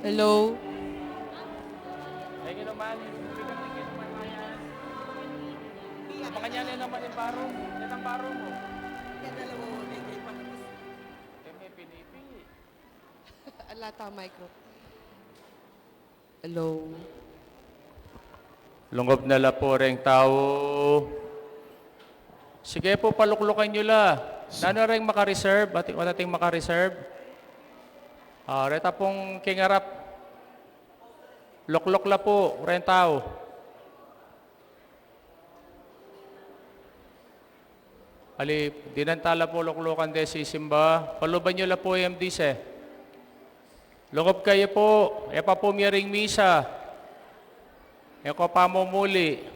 Hello? Ay, naman. Bigyan ng naman kaya. Makanya naman yung baro. Yan ang baro mo. May pinipili. Alata micro. Hello? Lungob na la po rin tao. Sige po, paluklukan nyo la. Nano rin makareserve? Wala ting makareserve? Reta pong kingarap. Luklok la po, rin tao. Ali, dinantala po luklukan de si Simba. Paluban nyo la po yung MDs. Lungob kayo po. E pa po miyaring misa. E ko pa mo muli.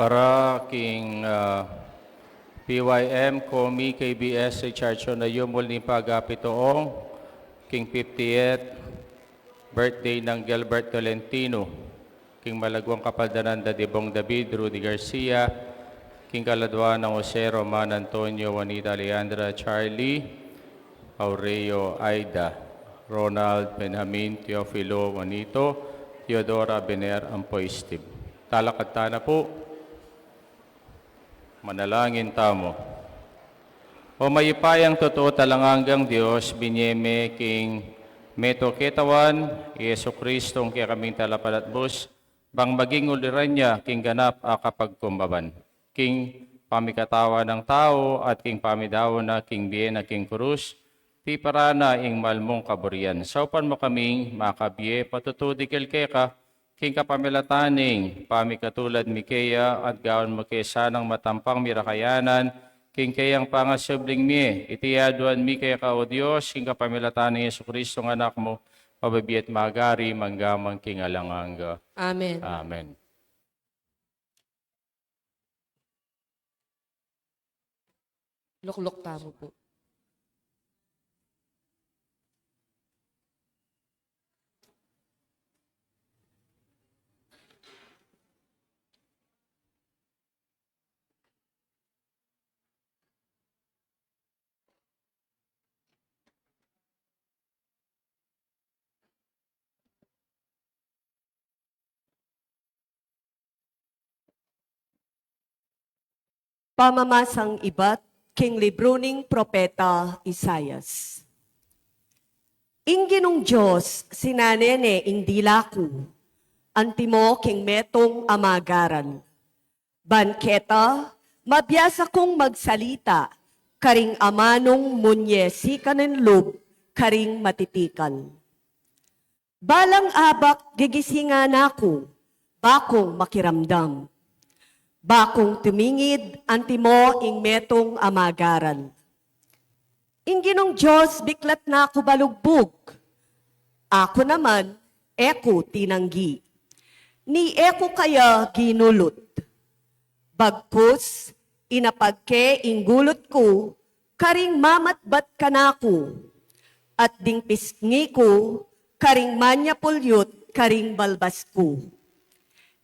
Para king PYM, Komi, KBS, sa Charcho na yumul ni Pagapitoong, king 50th birthday ng Gilbert Tolentino, king Malagwang Kapaldanan da Dibong David, Rudy Garcia, king Kaladwa ng Jose Roman Antonio, Juanita Leandra, Charlie, Aureo Aida, Ronald Benjamin, Teofilo Juanito, Teodora Bener Ampoy Steve. Talakad na po. Manalangin tamo. O mayipayang totoo talanganggang Diyos, binyeme king meto ketawan, Yesu Kristong kaya kaming talapalatbos, bang maging uliran niya, king ganap akapagkumbaban. King pamikatawa ng tao at king pamidaw na king bien na king krus, ti parana ing malmong kaburian. Saupan mo kaming makabye, patutudigil keka, king kapamilataning, pamikatulad Mikeya at gaon mo kesanang matampang mirakayanan, king kayang pangasubling mi, itiyaduan mi kaya ka o Diyos, king kapamilataning Yesu Kristo ng anak mo, pababiet magari, manggamang king alanganga. Amen. Amen. Luklok tamo po. Pamamasang iba't king libruning propeta Isayas. Ingginong Diyos, sinanene ing dilaku, antimo king metong amagaran. Banketa, mabiyasa kong magsalita, karing amanong munye sikanen lub, karing matitikan. Balang abak gigisingan ako, bakong makiramdam. Bakong tumingid, antimo ing metong amagaran. Ingginong Diyos, biklat na ako balugbog. Ako naman, eko tinanggi. Ni eko kaya ginulot. Bagkus, inapagke ing gulot ko, karing mamatbat kanako. At ding pisngi ko, karing manya pulyot, karing balbas ko.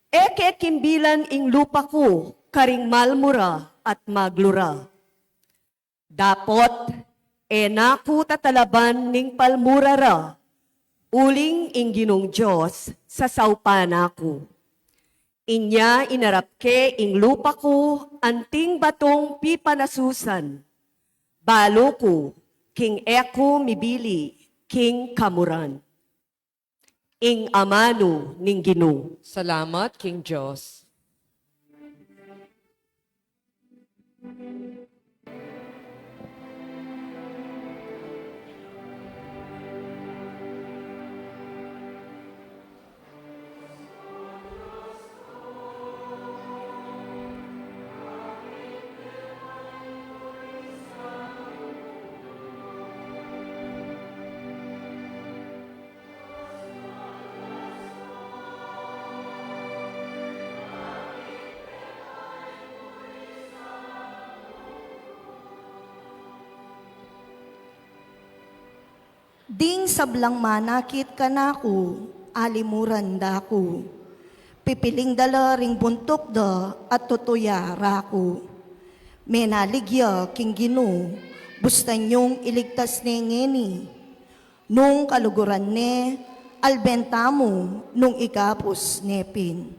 Eke kimbilan ing lupa ko, karing malmura at maglura. Dapot, naku tatalaban ning palmurara, uling ingginong Diyos sa saupan ako. Inya inarapke ing lupa ko, anting batong pipanasusan. Balo ko, king eko mibili, king kamuran. Ing amano ning Ginoo. Salamat, King Diyos. Ding sablang manakit ka nako, alimuran dako. Pipiling dala ring buntok da at tutuya rako. Menaligya king Gino, bustan yung iligtas ni ngeni. Nung kaluguran ne, albenta mo nung ikapos nepin.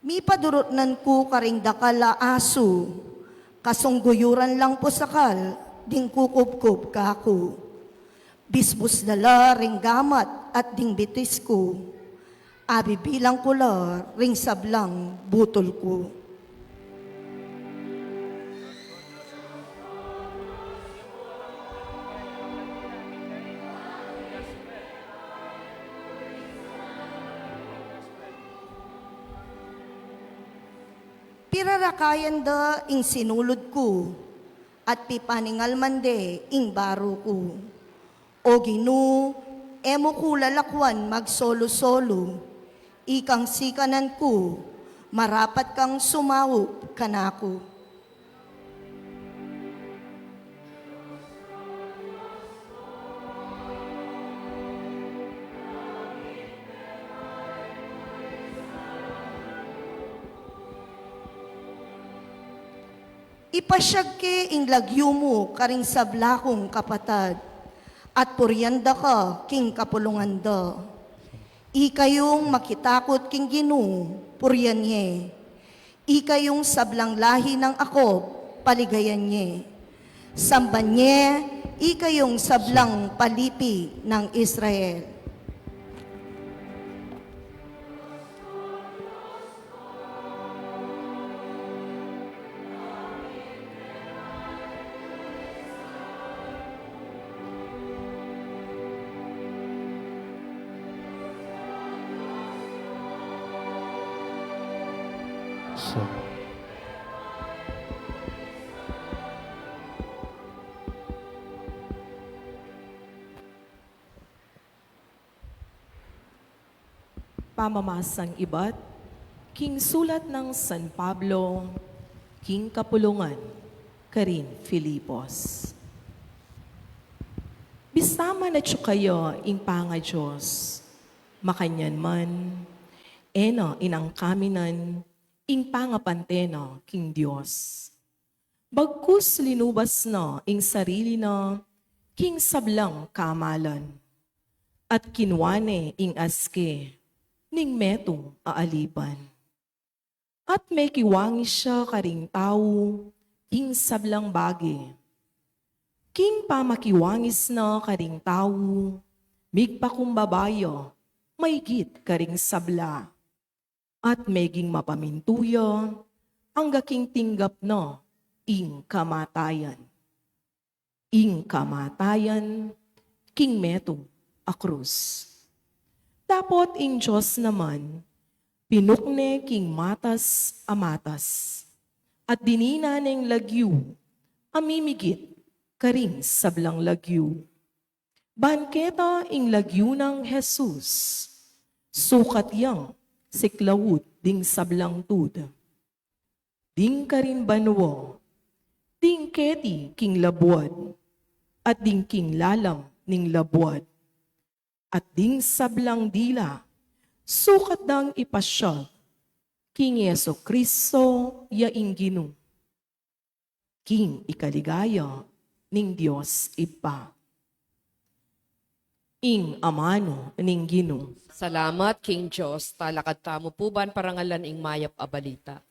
Mi padurotnan ko karing dakala aso, kasungguyuran lang po sakal, ding kukubkub kako. Bisbus dala ring gamat at ding bitis ko, abi bilang kula ring sablang butol ko. Pirarakayan da ing sinulod ko, at pipaningal mande ing baro ko. O Gino, emo ko lalakwan magsolo-solo, ikang sikanan ko, marapat kang sumawop kanako. Ipasyag ke ing lagyo mo karing sablakong kapatad, at puryanda ka king kapulungan da. Ikayong makitakot king Gino, puryan nye. Ikayong sablang lahi ng ako, paligayan nye. Samban nye, ikayong sablang palipi ng Israel. Pamamasang iba't, King Sulat ng San Pablo, King Kapulungan, Karin Filipos. Bisama na kayo ing panga Diyos, makanyan man, ena inang kaminan, ing pangapanteno king Diyos. Bagkus linubas na ing sarili na, king sablang kamalan, at kinwane ing aske, ning metong aalipan. At may kiwangi siya karing tao, king sablang bagi. King pamakiwangis na karing tao, migpakumbabayo, may git karing sabla. At meging mapamintuyo, ang gaking tinggap na, ing kamatayan. Ing kamatayan, king metong a krus. Tapot ing Diyos naman, pinukne king matas amatas, at dinina ng lagyu, amimigit karing sablang lagyu. Banketa ing lagyu ng Jesus, sukat yang siklawut ding sablang tud. Ding karin banwo, ding keti king labuad, at ding king lalam ning labuad. At ding sablang dila, sukat dang ipasya, King Yeso Kristo yaing Gino. King ikaligaya ning Diyos ipa. Ing amano ning Gino. Salamat, King Diyos, talakad tamo puban parangalan ing mayap a balita.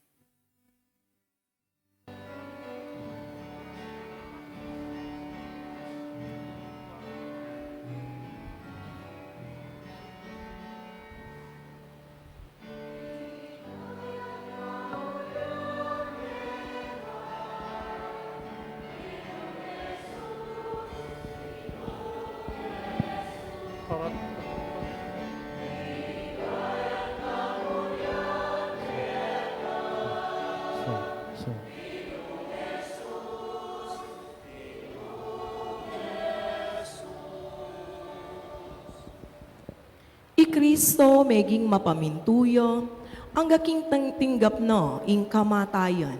Kristo meging mapamintuyo, ang gaking tinggap no, ing kamatayan.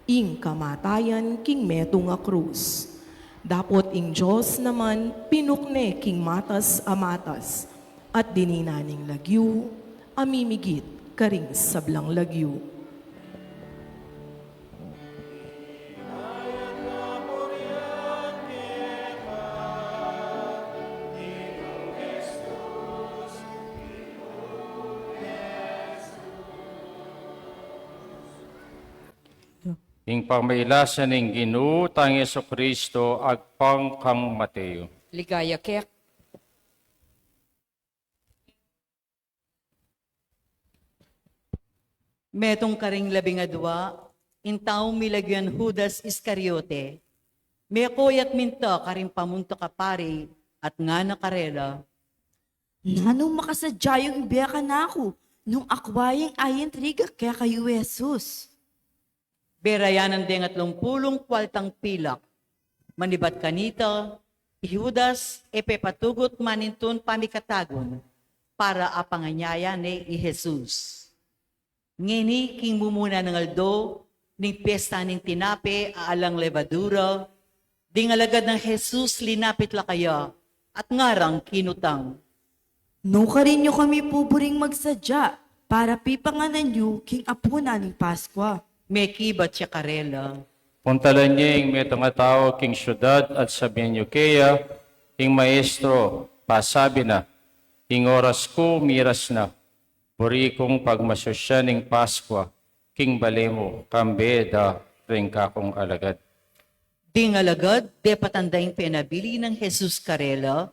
Ing kamatayan king meto nga krus. Dapot ing Diyos naman pinukne king matas amatas, at dininaning lagyu, amimigit karing sablang lagyu. Ing pamailasan ng Ginoo tang Jesucristo agpang kang Mateo. Ligaya kek. Metong karing labingadwa, intaw milagyan Judas Iscariote, may koyat minta karing pamunto ka pare at nga nakarela, Nanong makasadya yung ibeka na ako, nung akwayang ayin triga kaya kayo Jesus. berayanan din at pulong kwaltang pilak, manibat kanita, Judas epepatugot manintun pamikatagon, para apanganyaya ni Jesus. Ngini king mumuna ng aldo, ning piyesta ning tinape, aalang levadura, ding alagad ng Jesus linapit la kaya, at ngarang kinutang. No ka rin nyo kami puburing magsadya, para pipanganan nyo king apo na ning Paskwa. May kibat siya karela, Puntalan niya ing metong tao king syudad at sabihan niyo kaya, ing maestro, pasabi na, ing oras ko miras na, puri kong pagmasosya ning Paskwa, king balemo, kambe da ring kakong alagad. ding alagad, de patandaing pinabili ng Jesus karela,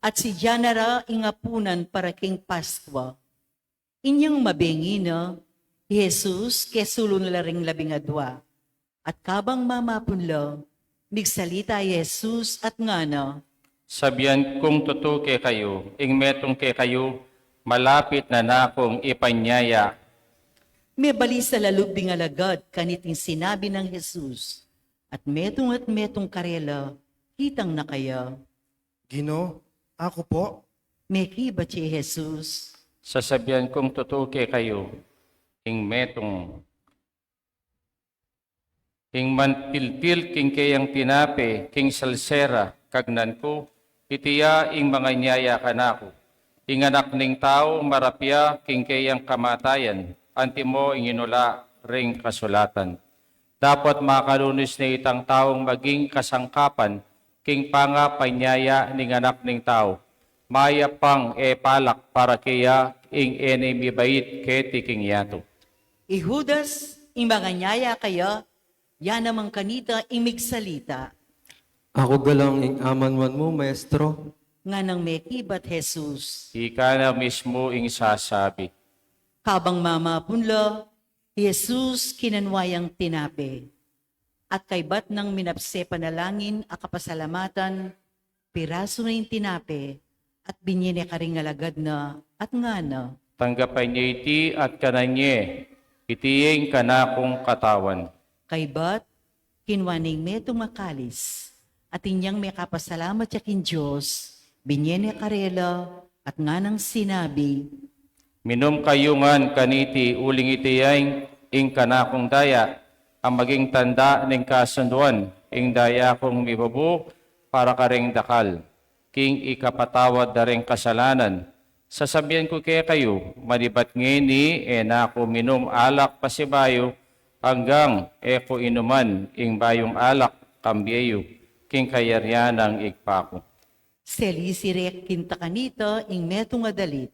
at si Janara ingapunan para king Paskwa. Inyong mabingi na, Jesus, kesulo nila ring labingadwa. At kabang mamapunla, migsalita Jesus at ngana, Sabihan kong totoo kay kayo, ing metong kay kayo, malapit na nakong ipanyaya. may bali sa lalub ding alagad kaniting sinabi ng Jesus. At metong karela, kitang na kaya. Gino, ako po. May kibat si Jesus. Sasabihan kong totoo kay kayo, ing metong ing mantiltil king kayang tinape, king salsera, kagnan ko, itiya ing mga nyaya kanako. Ing anak ning tao, marapya, king kayang kamatayan, antimo ing inula ring kasulatan. Dapat makalunis na itang taong maging kasangkapan, king panga panyaya ning anak ning tao. Maya pang palak para kaya ing enemy bait keti king yato. Judas, ing mga nyaya kaya, yan namang kanita imigsalita. Ako galang ing amanwan mo, maestro. Nga nang may kibat Jesus. Ika na mismo ing sasabi. Kabang mamapunla, Jesus kinanwayang tinape. At kay bat ng minapse panalangin a kapasalamatan, piraso na yung tinape, at binyene karing alagad na, at nga na. Tanggapan niya iti at kananye, itiyeng kanakong katawan. Kay bat, kinwaning metong makalis, at inyang may kapasalamat siya kin Diyos, binyene karela, at nga nang sinabi, Minom kayungan kaniti uling itiyeng ing kanakong daya, ang maging tanda ng kasunduan, ing daya kong mibubu para karing dakal, king ikapatawad na ring kasalanan. Sasabihan ko kaya kayo, malibat ngeni, nako minom alak pasibayo, hanggang eko inuman ing bayong alak kambiyo, king kayaryan ng igpako. selisirek kinta kanita ing metong adalit,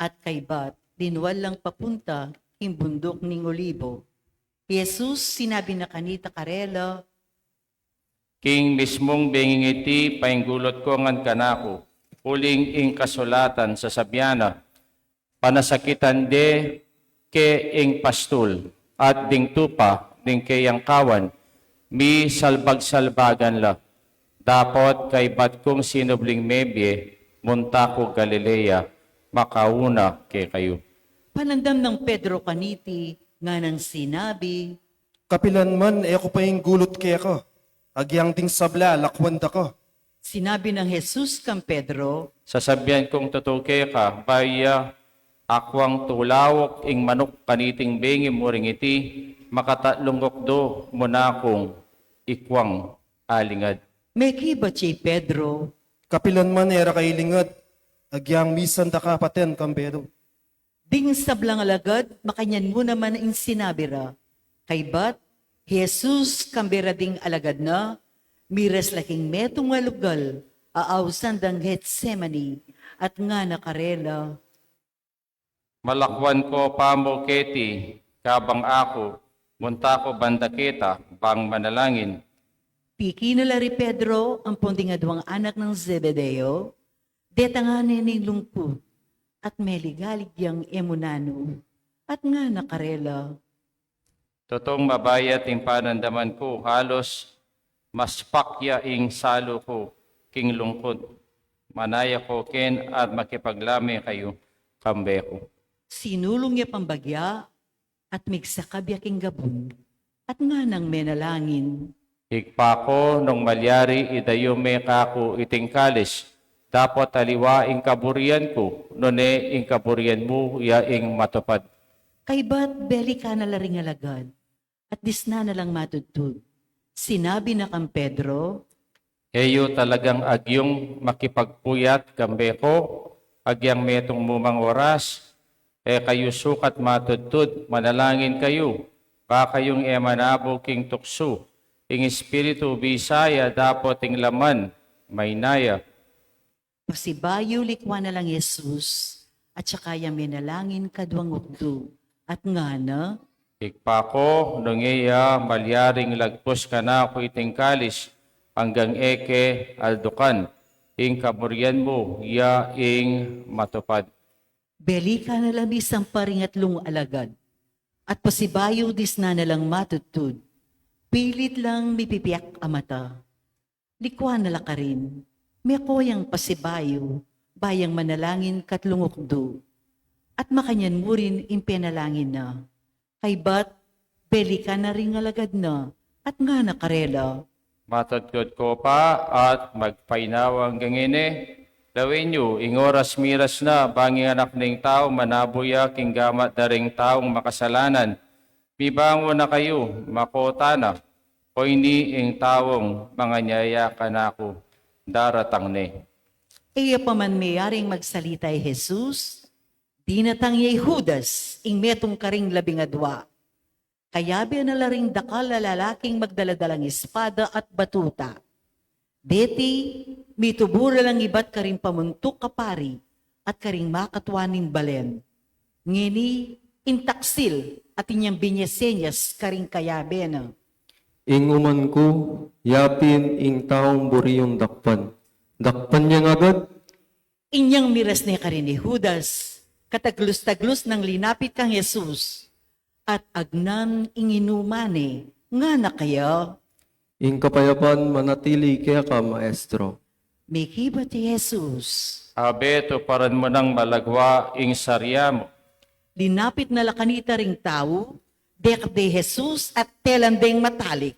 at kay bat, dinwal lang papunta, ing bundok ning Olibo. Jesus sinabi na kanita karela, King mismong bengingiti painggulot ko ngan kanako, uling ing kasulatan sa sabyana, panasakitan de ke ing pastul, at ding tupa, ding kayang kawan, mi salbag-salbagan la. Dapat kay bat kong sinubling mebye, munta ko Galilea, makauna kay kayo. panandam ng Pedro kaniti, nga nang sinabi, Kapilan man, ako pa yung gulot kaya ko. Agyang ding sabla, lakwanda ko. Sinabi ng Jesus kang Pedro, Sasabihan kong tutuke ka, baya akwang tulawok ing manok kaniting bengi mo ring iti, makatatlong do muna kong ikwang alingad. may kibat siya Pedro, Kapilan man era kay lingad, agyang misan da kapaten kambero. ding sablang alagad, makanyan mo naman in sinabi ra. Kay bat, Jesus kambera ding alagad na, miras laking metong alugal, aawsan dang Getsemani, at nga nakarela. Malakwan ko pamo keti, kabang ako, munta ko banda kita, bang manalangin. Piki na lari Pedro, ang pundingadwang anak ng Zebedeo, detanganin ni lungkot, at meligalig yang emunano, at nga nakarela. Totong mabayat ing panandaman ko, halos mas pakya ing salo ko, king lungkot. Manaya ko ken at makipaglami kayo, kambe ko. Sinulong niya pambagya, at migsakabya king gabon, at nga nang menalangin. Higpa ko nung malyari idayo me kako iting kalis, dapat aliwa ing kaburian ko, nune ing kaburian mo ya ing matupad. Kay ba't beli ka na laring alagad, at disna na lang matutod. Sinabi na kang Pedro, Eyo talagang agyong makipagpuyat kambe ko, agyang metong mumang oras, kayo sukat matutod, manalangin kayo, kayong emanabo king tukso, ing espiritu bisaya dapat ing laman, may naya. pasibayo likwa na lang Jesus, at saka yung menalangin kadwang ukdo. At nga na, Higpa ko nung iya malyaring lagpos ka na ako iting kalis, hanggang eke aldukan, ing kaburian mo, ya ing matupad. beli ka na lang isang paringatlong alagad, at pasibayo disna na lang matutod. Pilit lang mipipiyak ang mata. Likwa na ka rin, may koyang pasibayo, bayang manalangin katlungukdo. At makanyan mo rin impenalangin na. Kay ba't, beli ka na rin alagad na, at nga nakarela. Matagkod ko pa at magpainawang gangine. Lawin nyo, ing oras miras na, banging anak ng tao, manabuya, king gamat na ring taong makasalanan. Bibango na kayo, makota na, o ini ing taong mga nyaya ka na ako, daratang ne. Iya pa man mayaring magsalita ay Jesus, dinatang yay Judas, ing metong karing labingadwa. Kayabi na laring dakal na lalaking magdaladalang espada at batuta. Deti, mitubura lang iba't karing pamuntok kapari at karing makatwaning balen. Ngini, intaksil at inyang binyesenyas karing kayabi na. Ing uman ko, yapin ing taong buriyong dakpan. Dakpan niya agad, Inyang miras ni karin ni Judas, kataglus-taglus ng linapit kang Jesus, at agnan inginumane, nga na kaya, ing kapayapan manatili kaya ka, maestro. may kiba ti Jesus. Abeto paran mo ng malagwa ing sarya mo. Linapit na lakanita ring tao, dek de Jesus at telandeng matalik.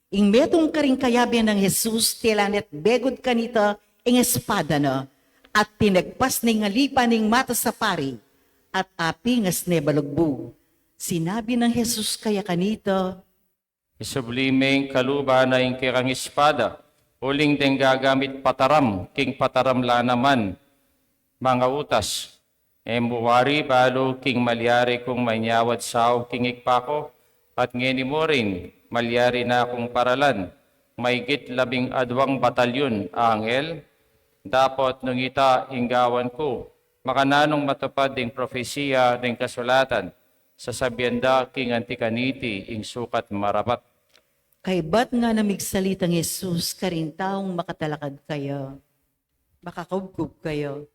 Ing metong karing kayabi ng Jesus, telanet begod kanita ing espada na, at tinagpas ning ngalipa ning mata sa pari, at api ngas ne balugbo. Sinabi ng Jesus kaya kanita, Isublimeng kaluba na ing kirang espada, uling ding gagamit pataram, king pataram la naman, mga utas. Emuwari balo king malyari kong manyawad sao king ikpako, at ngeni mo rin, malyari na akong paralan, maigit 12 batalyon, angel, dapat nung ita inggawan ko, makananong matupad ding profesiya ding kasulatan, sasabienda king antikaniti ing sukat marapat. kay ba't nga namigsalitang Jesus karin taong makatalakad kayo, makakubkub kayo.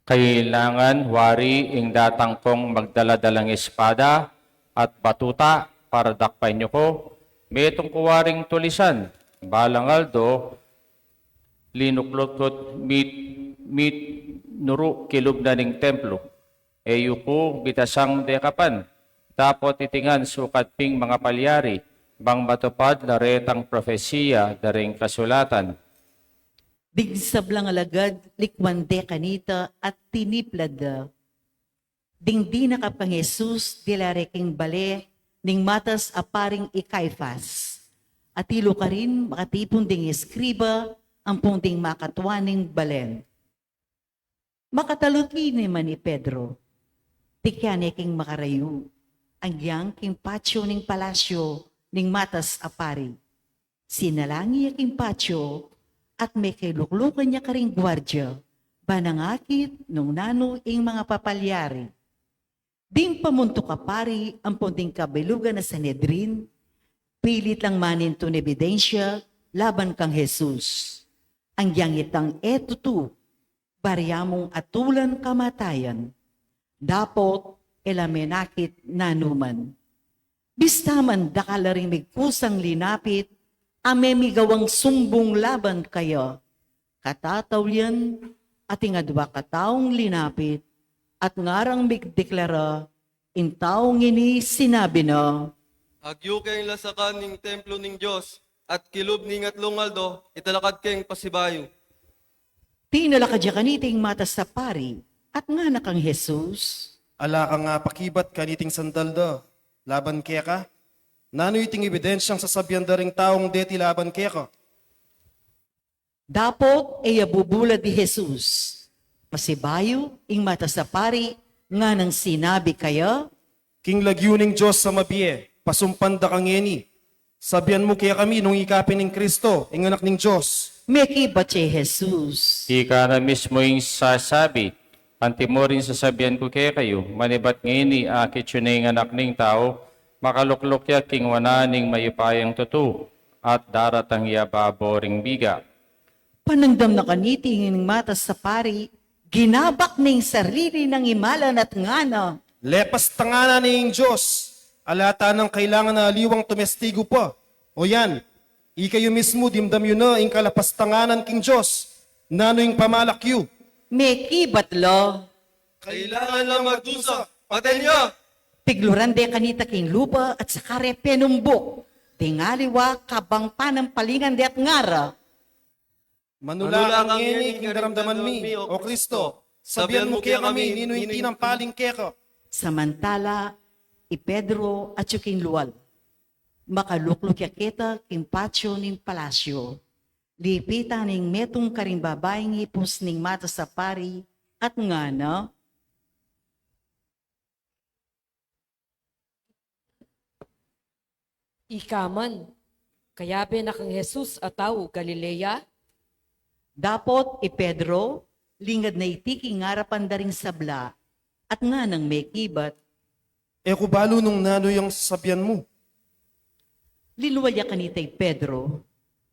Kailangan wari ing datang kong magdala-dalang espada at batuta para dakpay nyo ko. Metong kuwaring tulisan, balang aldo, linuklot mit nuru kilub na ning templo. Eyo ko bitasang dekapan, tapot itingan sukat ping mga palyari, bang matupad laretang profesiya daring kasulatan. Digsablang alagad, likwande kanita at tiniplad. Dingdi nakapang Jesus, dilareking bale, ning matas aparing ikaifas. At ilo ka rin makatipon ding eskriba, ang punting makatwaning balen. Makataluti naman ni Pedro, tikyane king makarayo, ang yang king patio ning palasyo, ning matas apari. Sinalangi king patio, at may kailuklukan niya karing gwardya, banangakit nung nano ing mga papalyari. Ding pamunto ka pari ang punting kabilugan na Sanhedrin, pilit lang manin to ebidensya laban kang Jesus. Ang yangitang eto tu, bariyamong atulan kamatayan, dapot elamenakit nanuman. Bistaman dakalaring migkusang linapit, amemigawang sumbong laban kaya, katataw yan at ingadwa kataong linapit, at ngarang migdeklara, in taong ini sinabi na, Agyo kayong lasakan ning templo ning Diyos, at kilob ning atlongaldo, italakad kayong pasibayo. tinalakadya kaniting mata sa pari, at nga nakang Jesus. Ala ka nga pakibat kaniting sandal da. Laban kaya ka? Nano iting ebidensyang sasabihan da ring taong deti laban kaya ka? Dapot ay abubulad ni Jesus. Pasibayo, ing mata sa pari, nga nang sinabi kaya, King lagyuning Diyos sa mabiye, pasumpanda kang eni. Sabihan mo kaya kami nung ikapin ng Kristo, ing anak ng Diyos. mekibat si Jesus. Ika na mismo yung sasabi, anti mo rin sasabihan ko kaya kayo, manibat ngini akit yun yung anak ng tao, makaluklok ya king wananing mayupayang tutu, at daratang yababoring biga. Panangdam na kaniting ng mata sa pari, ginabak ning sarili ng imalan at ngana. Lepas tangana ng Diyos, alata ng kailangan na aliwang tumestigo pa. O yan, ikayo mismo dimdam yun na ing kalapastanganan king Diyos, nano yung pamalakyo. Mekibat lo. Kailangan lang magdusa, patay niyo! Piglurande kanita king lupa at sakare penumbok. Tingaliwa kabang panang palingan di at ngara. Manula ang eni king daramdaman mi, o Kristo. Sabihan mo kaya kami, nino hindi ng paling kaya ka. Samantala, Pedro at yung king luwal. Makaluklok ya kita king patio ning palasyo. Lipita ning metong karing babaeng ipos ning mata sa pari at nga na, Ikaman, kaya binakang Jesus ataw Galilea, dapot Pedro, lingad na itiki ngarapan daring sabla at nga nang mekibat, E kubalo nung nano yung sasabihan mo. liluwalya kanitay Pedro,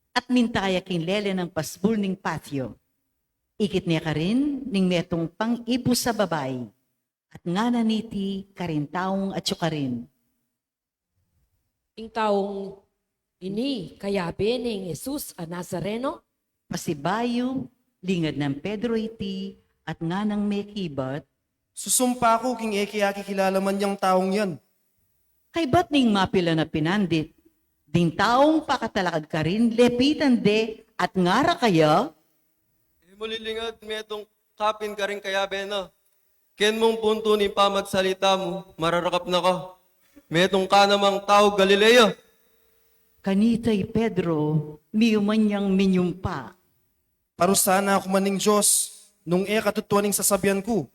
at mintaya king lele ng pasbul ning patio. Ikit niya ka rin ning metong pang-ipo sa babay, at nga naniti karin taong at ka rin. ing taong ini kaya bining Jesus a Nazareno, Pasibayo, lingad ng Pedro iti, at nga nang mekibat, Susumpa ko king eki kilala man yung taong yan. kay ba't ning mapila na pinandit, ding taong pakatalakad ka rin, lepitan de, at ngara kaya, Mulilingad, metong kapin ka rin kaya bena. Ken mong punto ni pamatsalita mo, mararakap na ka. Metong ka namang tao Galilea. kanitay Pedro, miyumanyang minyumpa. Parusana ako maning Diyos, nung katutuaning sasabihan ko.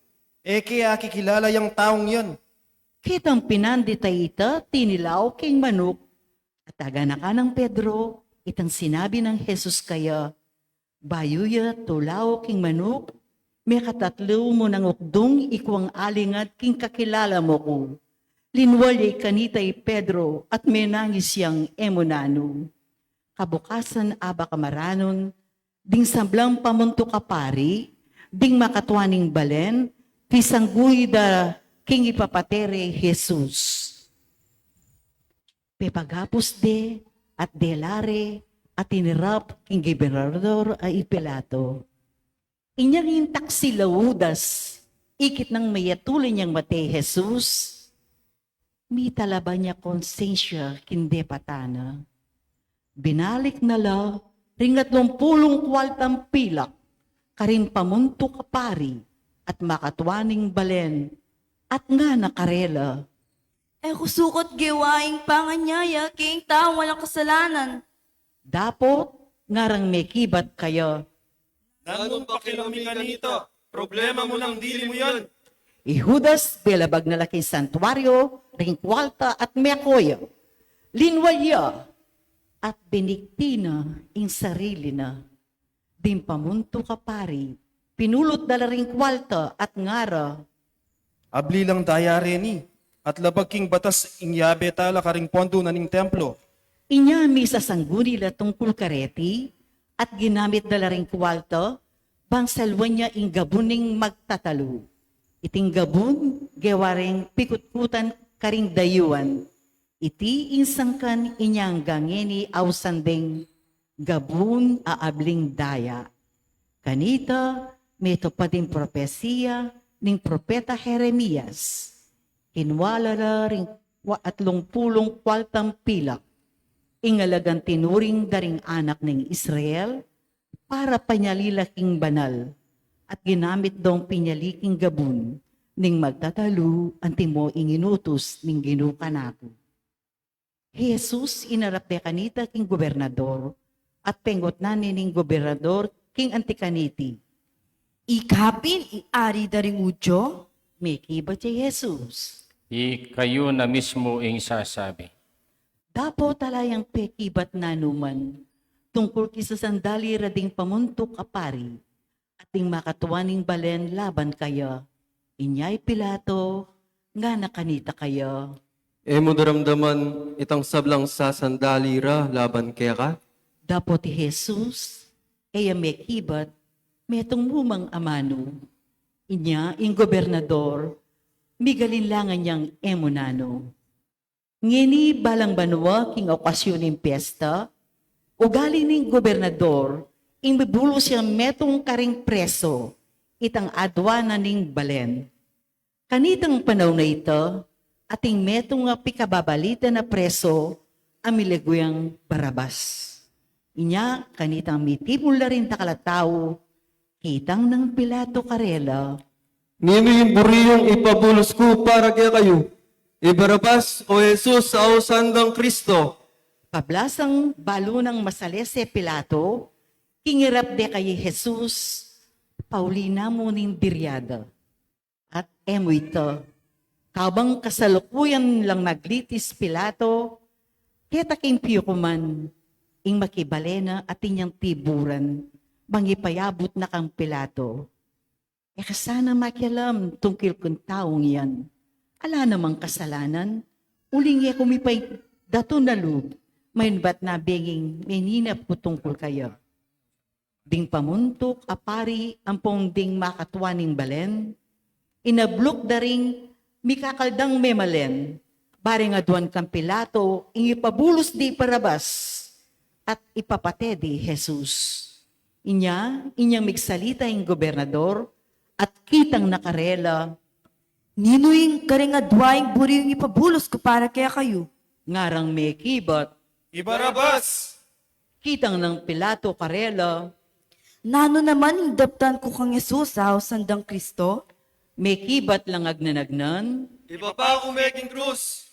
Kaya kilala yung taong yan. Kitang pinanditay ita, tinilaw king manok. At agana ka ng Pedro, itang sinabi ng Jesus kaya, bayuya tulaw king manok, may katatlo mo ng ukdong ikwang alingat king kakilala mo ko. Linwali kanitay Pedro at may nangis siyang emunano. Kabukasan aba kamaranon, ding sablang pamunto ka pari, ding makatwaning balen, pisangguy da king ipapatere Jesus. Pepagapos de at delare at inirap king gobernador ay Pilato. Inyang intak si Laudas, ikit ng mayatuloy niyang matay Jesus, mi talaba niya konsensya kinde patana. Binalik na la ringatlong kwaltang pilak, karin pamunto kapari, at makatwaning balen, at nga nakarela. Kusukot giwaing panganyaya, king tao walang kasalanan. Dapot, ngarang may kibat kayo. Nanong pakilami ka nito? Problema mo ng dili mo yan. Ihudas, belabag na laking santuaryo, ring kwalta at mekoyo. Linwalya, at biniktina ing sarili na. Din pamunto kapari, pinulot dala ring kwalta at ngara. Abli lang daya reni, at labag king batas ingyabe tala karing pondo na ning templo. Inya misa sangguni la tungkol kareti, at ginamit dala ring kwalta, bang salwan niya ing gabuning magtatalo. Iting gabun, gewaring pikutkutan karing dayuan. Iti insangkan inyang gangeni awsandeng gabun aabling daya. Kanita, meto pa din propesiya ning propeta Jeremias. Kinwala na ring 30 kwaltang pilak. Ingalagang tinuring daring anak ng Israel para panyalilaking banal at ginamit dong pinyaliking gabun ning magtatalo antimo inginutos ning ginukanako. Jesus inarap de kanita king gobernador at pengot na ning gobernador king antikaniti. Ikapin, iari daring udyo. May kiba si Jesus. Kayo na mismo ing sasabi. Dapo talayang pekibat na numan tungkol kisa sandali rading pamuntok apari ating makatuwaning balen laban kaya. Inyay Pilato, nga nakanita kaya. Emo daramdaman itang sablang sa sandali ra laban kaya ka? Dapo ti Jesus, kaya may kibat, metong mumang amano. Inya, ing gobernador, migalinlangan niyang emunano. Ngini balang banwa king okasyon ng piyesta, ugali ning gobernador, ing bibulo siya metong karing preso, itang adwa na ning balen. Kanitang panahon na ito, ating metong nga pikababalita na preso, amiliguyang Barabas. Inya, kanitang mitipula rin takalataw, kitang ng Pilato karela. Nino yung buriyong ipabulos ko para kaya kayo? Ibarabas o Jesus sa ausandang Kristo? Pablasang balo ng masalese Pilato, kingirap de kay Jesus, Paulina mo ning biryada. At emo ito, kabang kasalukuyan lang naglitis Pilato, keta king piyukuman, ing makibalena at inyang tiburan, mangipayabot na kang Pilato. Kasana makialam tungkil kung taong yan. Ala namang kasalanan, uling ya kumipay dato na loob, mayin ba't nabinging meninap ko tungkol kayo. Ding pamuntok apari ang ding makatwaning balen, inablok daring mikakaldang memalen, baring aduan kang Pilato, ing ipabulos di Barabas, at ipapate di Jesus. Inyang migsalita ing gobernador, at kitang nakarela, Ninuing karingadwaing buriyong ipabulos ko para kaya kayo. ngarang may kibat, Ibarabas! kitang ng Pilato karela, Nano naman yung daptan ko kang Jesus sa sandang Kristo? may kibat lang agnanagnan, Iba pa ako making krus.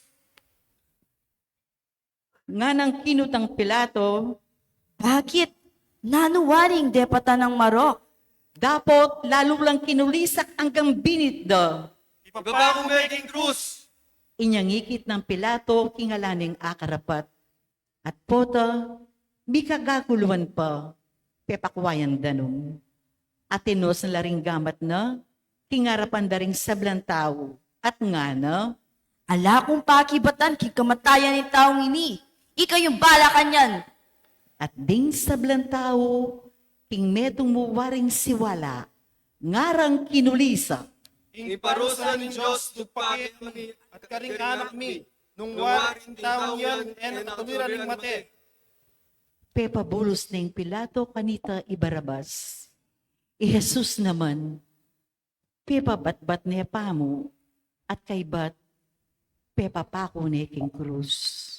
nga nang kinutang Pilato, Bakit? Nano waring depata ng Marok? dapot lalo lang kinulisak hanggang binit da. Iba pa ako making krus. Inyangikit ng Pilato kingalaning akarapat. At pota, bikagaguluan pa, pepakwayan danong. Atinos na laring gamat na, kingarapan daring sablang tao, at nga na, Ala kong pakibatan kikamatayan ni taong ini. Ikaw yung bala kanyan. at ding sablang tao, king metong muwaring siwala, ngarang kinulisa, Iparusa ni Diyos tugpakit mi at karing anak mi, nung waring taong yan en tumira ring mate. pepabulos ng Pilato kanita ibarabas. I Jesus naman, pepabatbat niya pa mo, at kaybat, pepapako ni king krus.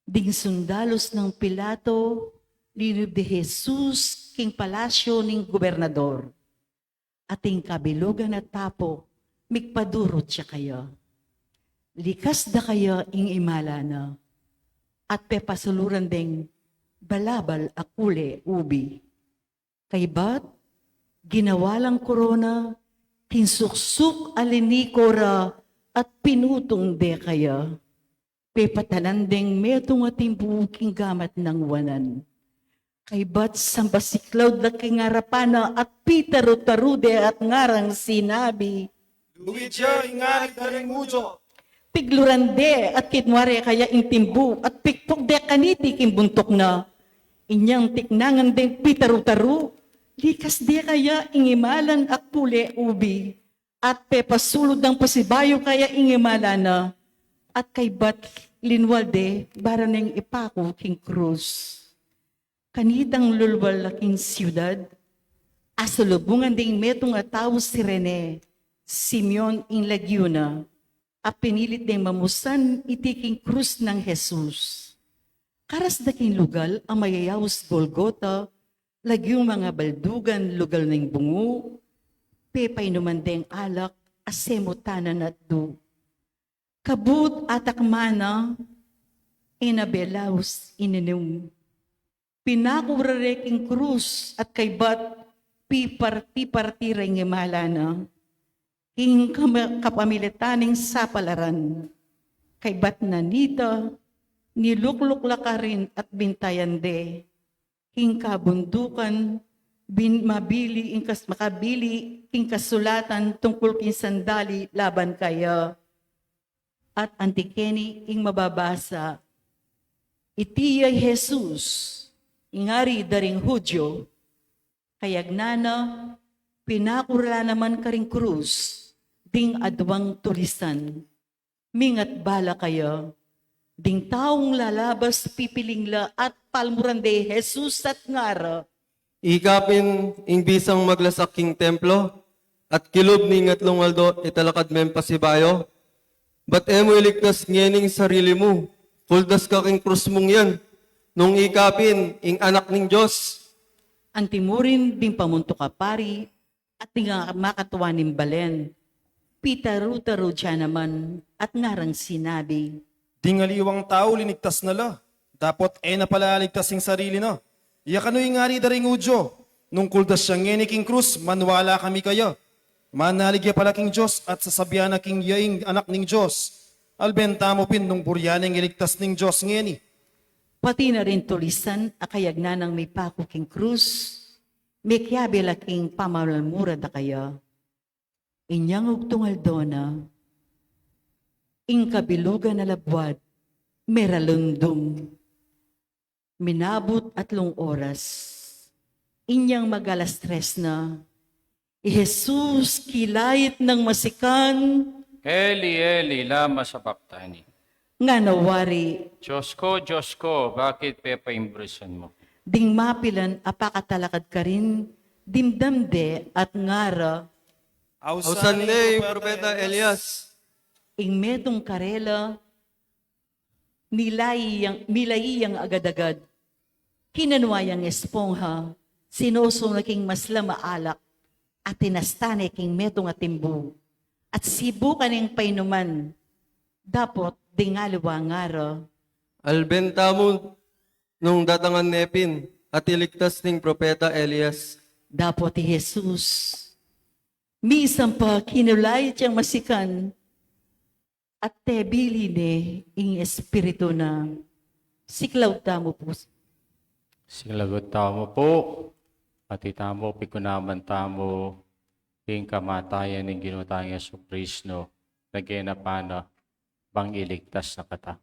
Ding sundalos ng Pilato, Linub de Jesus king palasyo ning gobernador. Ating kabilugan at tapo, mikpadurot siya kayo. Likas da kayo ing imala na. At pepasuluran ding balabal akule ubi. Kay ba't ginawalang korona, kinsuksuk alinikora at pinutong de kaya. Pepatanan ding metong ating buking gamat ng wanan. Kay ba't sambasiklaw da kingarapana at pitaro-tarude at ngarang sinabi. Luidya, ingari daring ujo. Piglurande at kitware kaya intimbu at pikpok de kaniti kimbuntok na. Inyang tiknangan ding pitaro-taru. Likas de kaya ingimalan at pule ubi. At pepasulod ng pasibayo kaya ingimala na. At kay bat linwalde baraneng ipako king krus. Kanitang lulwal laking siyudad. Asalubungan ding metong ataw si Rene. Simeon in Laguna. At pinilit ding mamusan itiking krus ng Jesus. Karas daking lugal ang mayayawas Golgota. Lagyong mga baldugan lugal ng bungo. Pepay naman ding alak asemutanan at du. Kabut atakmana, inabelaus ininum. Pinakurareking krus at kay bat piparti-parti ring imalana. King kapamilitaning sapalaran. Kay bat nanita, nilukluk lakarin at bintayan de. King kabundukan, mabili, makabili, king kasulatan tungkol king sandali laban kaya. At antikeni ing mababasa, itiyay Jesus, ingari daring Hudyo, kayagnana, pinakura naman karing krus, ding adwang tulisan, mingat bala kayo, ding taong lalabas pipilingla at palmurande Jesus at ngara. Ikapin ing bisang maglasak king templo, at kilob ni ngatlong aldo italakad mem pasibayo. Ba't emo iligtas ngening sarili mo? Kuldas ka king krus mong yan. Nung ikapin, ing anak ning Diyos. Ang timurin ding pamunto ka pari, at ting makatuwanin balen. Pitaru-taru siya naman, at ngarang sinabi. Dingaliwang tao linigtas na la. Dapat na pala ligtas yung sarili na. Yakano yung ngari daring ujo. Nung kuldas siya ngeni king krus, manwala kami kayo. Manaligya pala king Diyos at sasabihan na king yaing anak ning Diyos. Albenta mo pin nung buryaning iligtas ning Diyos ngeni. Pati na rin tulisan, akayagna ng may pako king krus, may kiyabe laking pamalalmura da kaya. Inyang ugtungal dona, ing kabilugan na labwad, meralundum. Minabot 3 oras, inyang magalas 3 na, Jesus kilayit ng masikan, Eli, Eli, lama sabachthani. nga nawari, Diyos ko, bakit pepaimbrisan mo? ding mapilan apakatalakad ka rin, dimdamde at ngara, Ausan ni Propeta Elias. ing metong karela, milayiyang agad-agad, kinanwayang espongha, sinosong naking masla maalak, at tinastane king metong atimbu, at sibukan ng painuman, dapot dingaliwa ngara, Albenta mo nung datangan nepin at iligtas ning Propeta Elias. dapot ti Jesus. Misang pa kinulay tiyang masikan, at tebili ne ing espiritu na siklaw tamo po. Silagot tamo po, pati tamo, pikunaman tamo, ing kamatayan ng ginutang Yesu Kristo, naginapana, bang iligtas na kata.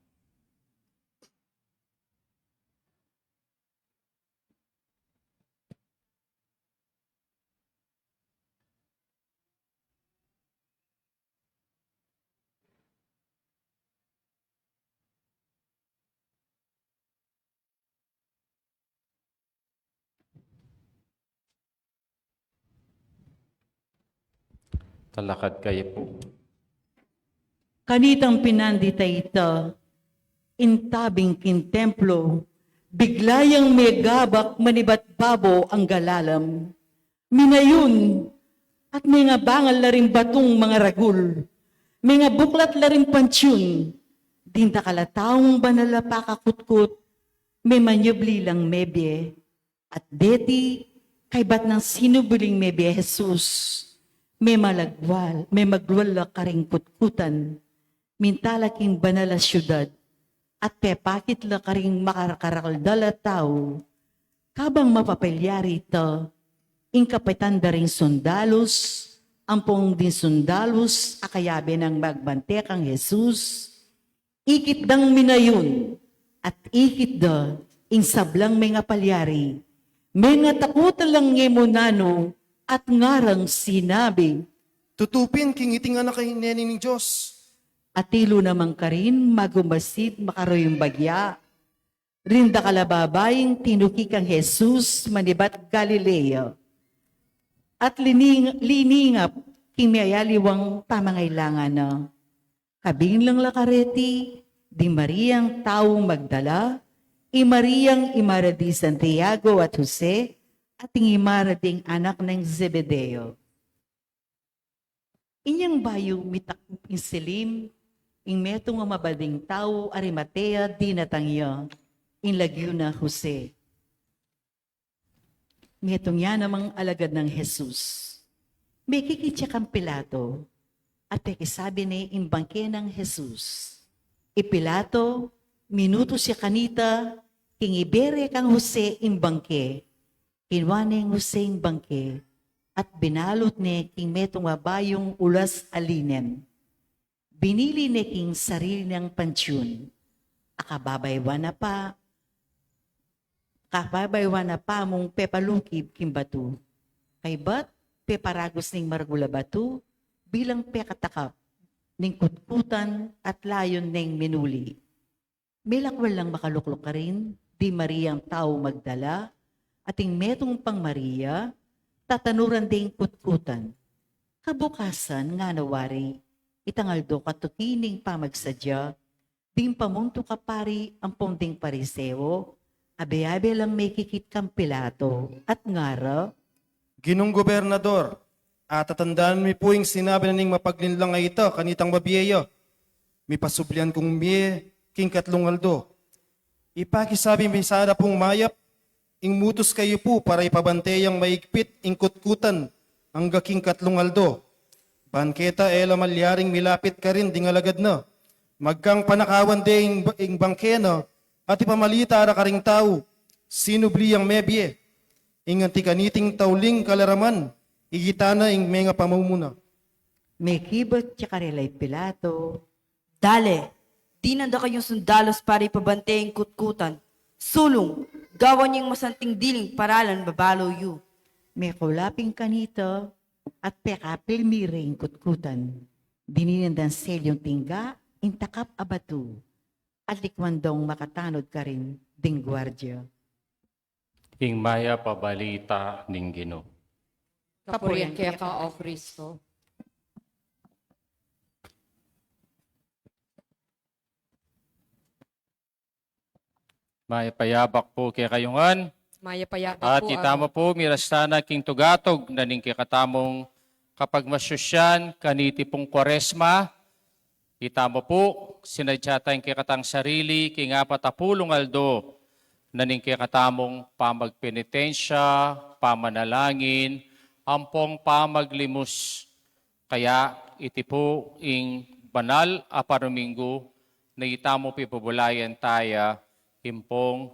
Talakad kayo po. Kanitang pinandita ita, intabing kin templo, Biglayang may gabak manibat babo ang galalam. Minayon, at may nga bangal na rin batong mga ragul. May nga buklat na rin pansyon. Dinta kalataong banala pakakutkut. May manyubli lang mebye. At deti, kay bat ng sinubuling mebye Jesus. May malagwal, may magwala karing kutkutan. Mintalaking banala syudad. At pepakit la karing makarakardala tao. Kabang mapapelyari ito, ing kapitan da ring sundalos, ampong din sundalos, akayabe ng magbante kang Jesus, ikit dang minayon, at ikit da, ing sablang may nga palyari, may nga takutan lang ngemonano, at ngarang sinabi, Tutupin king iting anak kay nening Diyos. at tilo naman ka rin, magumasid makaroyong bagya, rinda kalababaying tinuki kang Jesus, manibat Galileo, at liningap king mayaliwang pamangailangan na. Kabing lang lakareti, di Mariang taong magdala, Mariang imara di Santiago at Jose, at imara ding anak ng Zebedeo. Inyang bayo mitak insilim, ing metong mabading tao Arimatea di natangya, in lagyo na Jose. Metong yan namang alagad ng Jesus. May kikitsa kang Pilato, at pekisabi ni imbangke ng Jesus. Pilato, minuto siya kanita, king ibere kang Jose imbangke, kinwaning Jose imbangke, at binalot ni king metong mabayong ulas alinen. Binili ni king sarili ng pansyon, akababaywan na pa mong pepalukib kimbatu. Kay bat, peparagos ning margula batu, bilang pekatakap, ning kutkutan at layon ning minuli. Milakwal lang makaluklok ka rin, di Mariang tao magdala, ating metong pang Maria, tatanuran ding kutkutan. Kabukasan nga nawari, itangaldo katukining pamagsadya, ding pamunto kapari ang ponding pariseo, abe-abe lang may kikit kang Pilato, at ngara, Ginong gobernador, at tatandaan mi po yung sinabi na ning mapaglinlang nga ito, kanitang mabiyeyo. Mi pasublian kong miye, king katlong aldo. Ipakisabi mi sana pong mayap, ing mutos kayo po para ipabanteyang maigpit ing kutkutan, ang king katlong aldo. Banketa ela malyaring milapit ka rin, dingalagad na. Magkang panakawan de ing bangkeno, at ipamalita ara karing tao, sinubli ang mebye, ing antikaniting tauling kalaraman, igitana ing mga pamumuna. may kibot siya karilay Pilato, Dale, di nanda kayong sundalos para ipabante ang kutkutan. Sulong, gawan niyang masanting diling paralan babalo yu. may kulaping kanito, at pekapil miring kutkutan. Dininandan selyong tingga, intakap abatu, at likwandong makatanod ka rin, ding gwardya. King maya pabalita ning Ginoo. Kapurihan kaya ka, O Kristo. Maya payabak po kaya kayungan. Maya payabak At po itama po, mirastana king tugatog na ning kikatamong kapag masyusyan, kaniti pong kwaresma. Itama po, sinadya tayong kikatang sarili, king apatapulong aldo, na ning kikatamong pamagpenitensya, pamanalangin, ampong pamaglimos. Kaya iti po ing banal a parumingo, na itamo pipubulayan taya, impong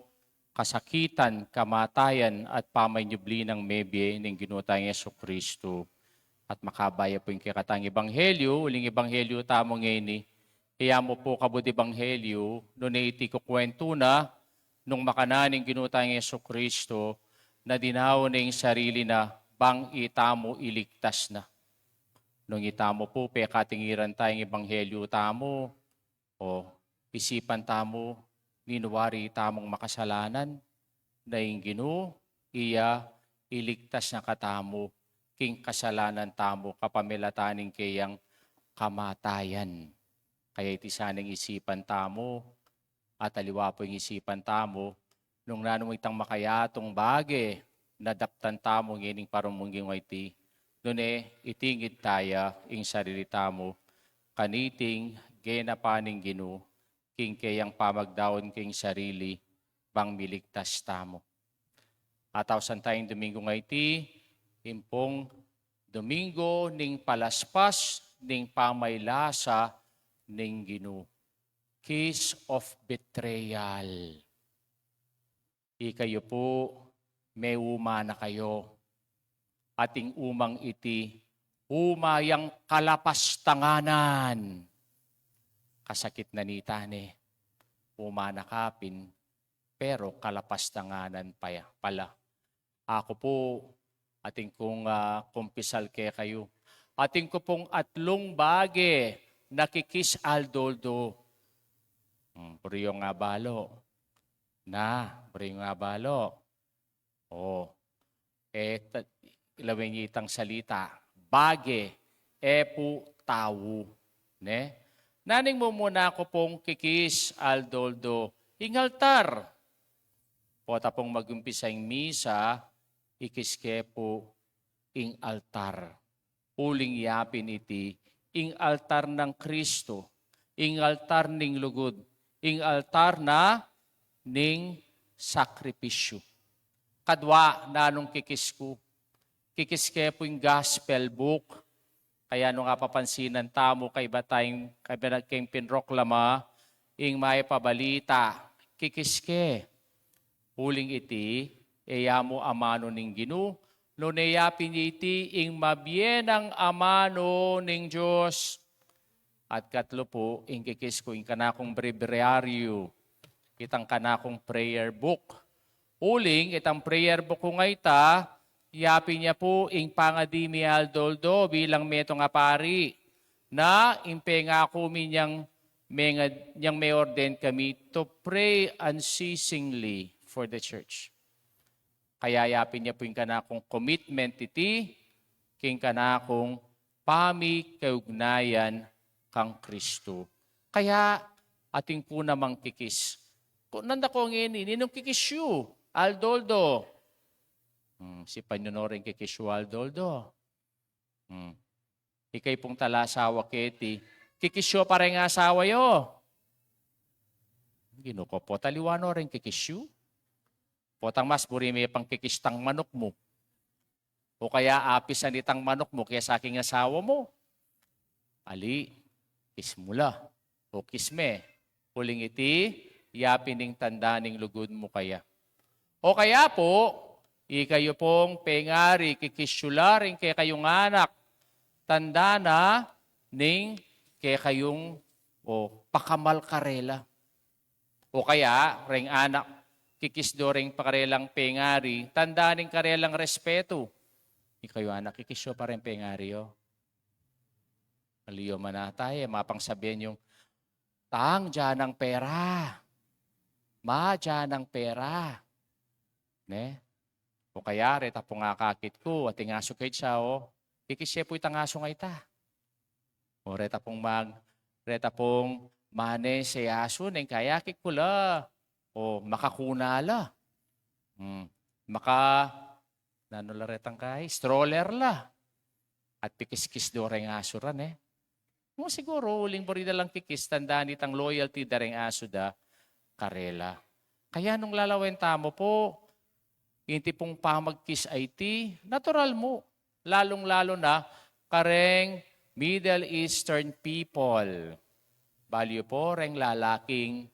kasakitan, kamatayan at pamanyubli ng mebye ng ginutang Yesu Kristo. At makabaya po yung kikatang ebanghelyo, uling ebanghelyo tamong ngayon kaya mo po kabut ebanghelyo, noon iti kukwento na, nung makananing ginutang Yesu Kristo, na dinaw na yung sarili na, bang itamo iligtas na. Nung itamo po, pekatingiran tayong ebanghelyo tamo, o isipan tamo, ninuwari tamong makasalanan, na yung Ginoo, iya iligtas na katamo, king kasalanan tamo, kapamilataning kayang kamatayan. Kaya iti sanang isipan tamo, at aliwa po yung isipan tamo, nung nanong itang makayatong bage, nadaptan tamo ngining parumungging waiti. Nune, itingid taya, ing sarili tamo, kaniting, genapaning ginu, king kayang pamagdaon king sarili, bang miligtas tamo. Atawsan tayong Domingo ngayti, impong Domingo ning palaspas, ning pamaylasa, ning ginu. Kiss of betrayal. Ikayo po, may uma na kayo. Ating umang iti, umayang kalapastanganan. Kasakit na ni tane, umana kapin, pero kalapastanganan pala. Ako po, ating kong kumpisal kay kayo. Ating ko pong atlong bage, nakikis aldoldo. Puriyo nga balo. Puriyo nga balo. Ilawin niyo itang salita. Bage, epu, tawu. Ne? Naning mo muna ako pong kikis, aldoldo, ingaltar. Pota pong mag-umpisa yung misa, ikiske po, ing altar. Uling yapin iti, ing altar ng Kristo, ing altar ning lugod, ing altar na ning sakripisyo. Kadwa na nung kikis ko, kikiske po yung gospel book. Kaya nung papansinan tamo kay batayng kayong pinroklama, ing may pabalita, kikiske. Huling iti, eyamo amano ning ginu, no neyapin iti, ing mabienang amano ning Diyos. At katlo po, ing kikis ko, ing kanakong breviaryo, itang kanakong prayer book. Huling, itang prayer book ko ngayta, yapin niya po ing pangadimi aldoldo bilang meto nga pari na impenga ko minyang may orden kami to pray unceasingly for the church. Kaya yapin niya po yung kanakong commitment iti, king kanakong kaugnayan kang Kristo. Kaya ating po namang kikis. Kung nanda ko ngini, ninong kikis yu, aldoldo. Si Panyunoring kikiswal doldo. Ikay pong talasawa keti. Kikisyo pa rin nga asawa yo. Ginuko po taliwano rin kikisyo. Potang mas buri may pang kikistang manok mo. O kaya apisan itang manok mo kaya sa aking asawa mo. Ali, kismula. O kisme. Huling iti, yapining tandaning lugod mo kaya. O kaya po, ikayo pong pengari, kikisyularing kay kayong anak, tanda na ning kay kayong pakamal karela. O kaya, ring anak, kikisdo ring pakarelang pengari, tanda ning karelang respeto. Ikayo anak, kikisyo pa rin pengari yo. Aliyo manatay, mapang sabihin yung, tang, dyan ang pera. Ma, dyan ang pera. Ne? O kaya, reta po nga kakit ko, at ingaso kahit siya, kikisye po itang aso nga ita. O reta pong mane sa aso, neng kaya kikula. O makakunala. Nanula retang kay, stroller la. At pikis-kis do rin aso ran Mo siguro, uling po rin lang kikis, tandaan itang loyalty da rin aso da, karela. Kaya nung lalawen tamo po, hindi pong pamagkis IT, natural mo. Lalong-lalo na kareng Middle Eastern people. Balyo po reng lalaking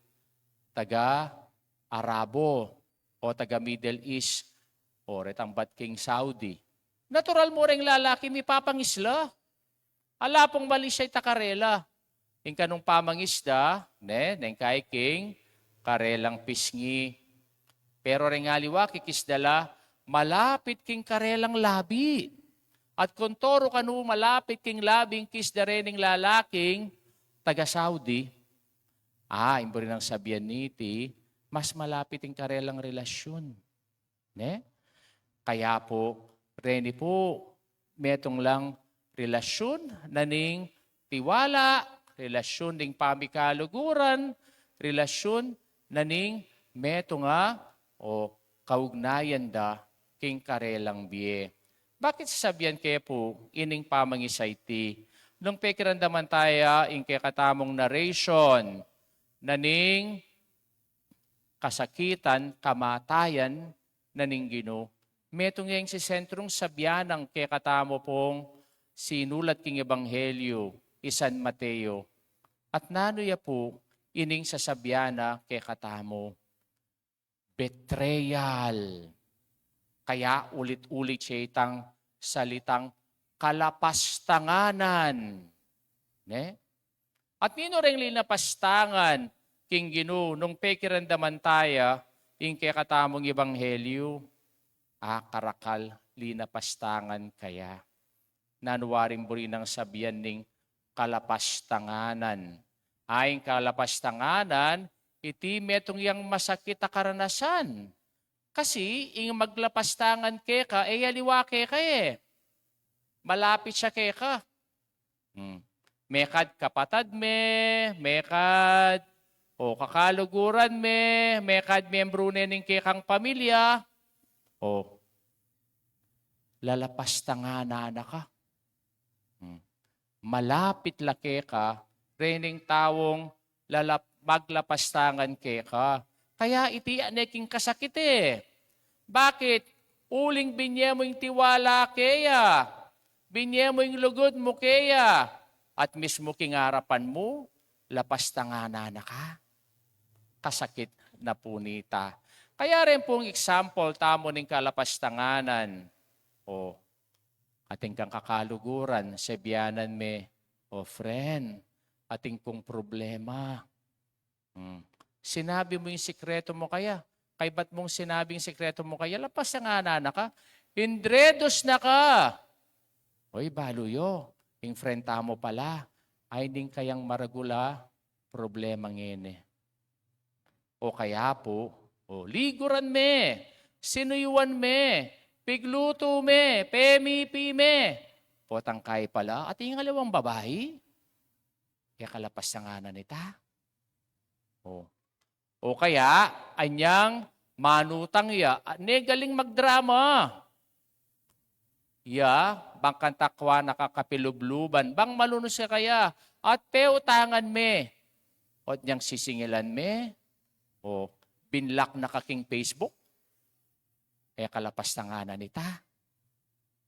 taga-Arabo o taga-Middle East o retang Batking Saudi. Natural mo reng lalaki may papangisla. Ala pong mali siya'y takarela. Yung kanong pamangisda, neng kay king, karelang pisngi. Pero rin nga liwa, kikisdala, malapit king karelang labi. At kung toro kanu malapit king labing kisda rin ng lalaking taga-Saudi, imbo rin ang sabihan niti, mas malapit king karelang relasyon. Ne? Kaya po, reni po, metong lang relasyon na ning tiwala, relasyon ning pamikaluguran, relasyon na ning meto nga o kaugnayan da king karelang biye. Bakit sasabihan kaya po ining pamangisay ti? Nung pekirandaman tayo in kay katamong narration naning kasakitan, kamatayan naning Ginoo. Metong yang si sentrong sabyanang kay katamo pong sinulat king Ebanghelyo, San Mateo. At nanoya po ining sasabyana kay katamo. Betrayal. Kaya ulit-ulit siya itang salitang kalapastanganan. Ne? At nino rin linapastangan king Ginoo nung pekirandaman tayo in kay katamong Ebanghelyo. Karakal linapastangan kaya. Nanuwaring buri ng sabihan ning kalapastanganan. Aing kalapastanganan, iti metong yang masakit a karanasan. Kasi, ing maglapastangan ke ka, aliwa ke ka eh. Malapit siya ke ka. Mekad kapatad me, mekad o kakaluguran me, mekad membro ning ke kang pamilya, o lalapastanganan na ka. Malapit lake ka, rening tawong maglapastangan ke ka. Kaya iti aneking kasakit eh. Bakit? Uling binye mo yung tiwala keya. Binye mo yung lugod mo keya. At mismo kingarapan mo, lapastanganan na ka. Kasakit na punita. Kaya rin pong example tamo ng kalapastanganan. O ating kang kakaluguran, sebyanan me, o friend, ating pong problema. Sinabi mo yung sikreto mo kaya? Kay ba't mong sinabing sikreto mo kaya? Lapas na nga na ka. Indredos na ka. Oy, baluyo. Yung friend tamo pala. Ay din kayang maragula, problema ngene. O kaya po, liguran me, sinuyuan me, pigluto me, pemipi me. Potangkay pala, at yung alawang babae. Kaya kalapas na nga na nita. O kaya, anyang manutang ya, galing magdrama. Ya, bang kantakwa nakakapilubluban, bang maluno siya kaya, at peutangan me. O niyang sisingilan me, o binlock na kaking Facebook. Kaya kalapas na nga na nita.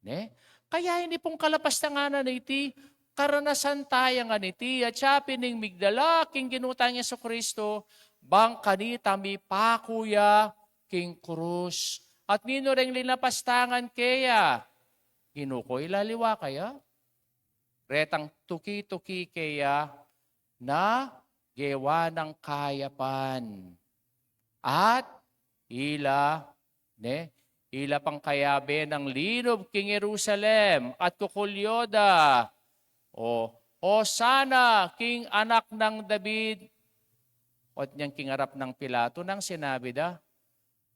Ne? Kaya hindi pong kalapas na nga na niti, karanasan tayo nga niti, at siya pining migdala, king ginutang niya sa Kristo, bang kanita mi pakuya king krus. At nino ring linapastangan kaya, ginukoy laliwa kaya, retang tuki-tuki kaya, na gewa ng kayapan. At ila pang kayabe ng linob king Jerusalem at kukulyoda. O sana king anak ng David. At niyang kingarap ng Pilato nang sinabi da,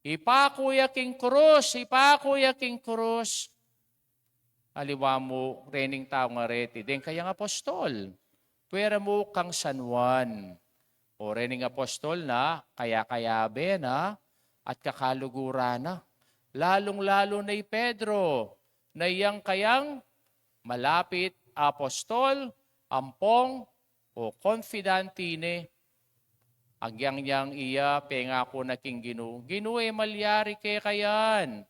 ipakuya king krus, ipakuya king krus. Aliwa mo, rening tao nga reti, din kayang apostol. Pwera mo kang San Juan. O rening apostol na, kaya-kayabe na, at kakalugura na. Lalong-lalo na Pedro, na iyang kayang malapit apostol, ampong, o confidantine, agyang niyang iya, pengako na king Ginoo. Ginoo malyari kay kayan.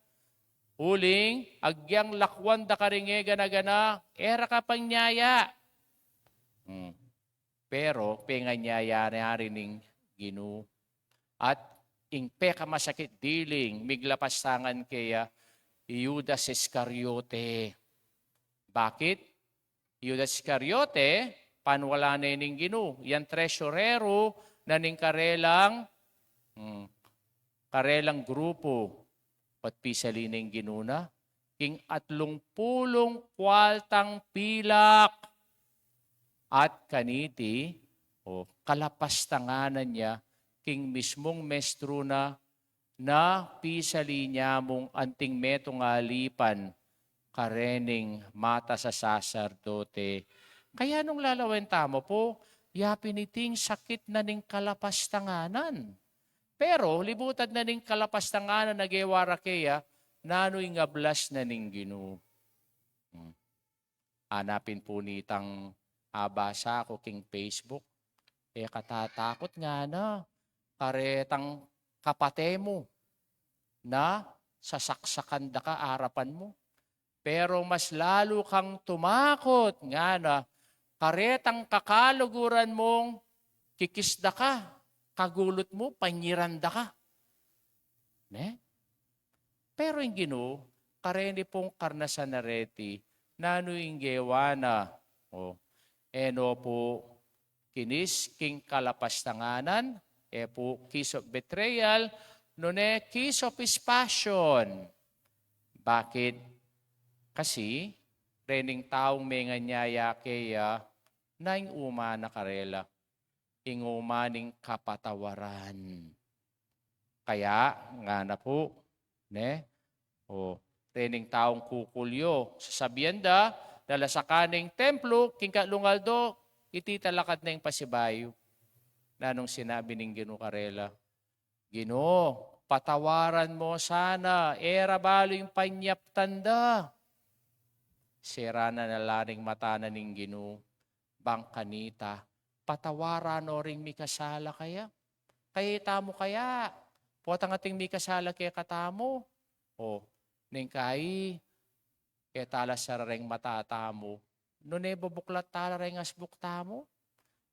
Uling, agyang lakwan da karinge gana-gana, era ka pang nyaya. Pero, penganyaya na rin Ginoo. At ingpe ka masakit diling, miglapastangan kaya Judas Iscariote. Bakit? Judas Iscariote, panwala na ning Ginoo. Yan tresurero na ning karelang grupo. At pisalining ginuna, king 30 kwaltang pilak. At kaniti, kalapastanganan niya, king mismong mestro na pisali niya mong anting metong alipan, karening mata sa saserdote. Kaya nung lalawen tamo po, yapiniting sakit na ning kalapastanganan. Pero libutan na ning kalapas na nga na nagewara kaya, nano'y nga blas na ning Ginoo. Hanapin po nitang abasa ko king Facebook. Katatakot nga na, karetang kapate mo na sasaksakan da ka arapan mo. Pero mas lalo kang tumakot nga na karetang kakaluguran mong kikisda ka, kagulot mo, panyiranda ka. Ne? Pero yung Ginoo, kareni pong karnasan na reti, nano yung gewana, eno po, kinis king kalapastanganan, po kiss of betrayal, nune kiss of his passion. Bakit? Kasi, rening taong may nganyaya kaya, na yung uma na karela, ingumaning kapatawaran. Kaya, nga na po, ne? Rening taong kukulyo, sasabihan da, dala sa kaning templo, king kalungaldo, ititalakad na yung pasibayo. Nanong sinabi ng Ginoo karela, Ginoo, patawaran mo sana, era balo yung panyap tanda. Sira na nalaring mata na ng Ginoo, bang kanita, patawaran o ring mikasala kaya? Kaya tamo kaya, potang ating mikasala kaya katamo. Ning kai, kaya tala sa reng matatamo, nune bubuklat tala reng asbuk tamo.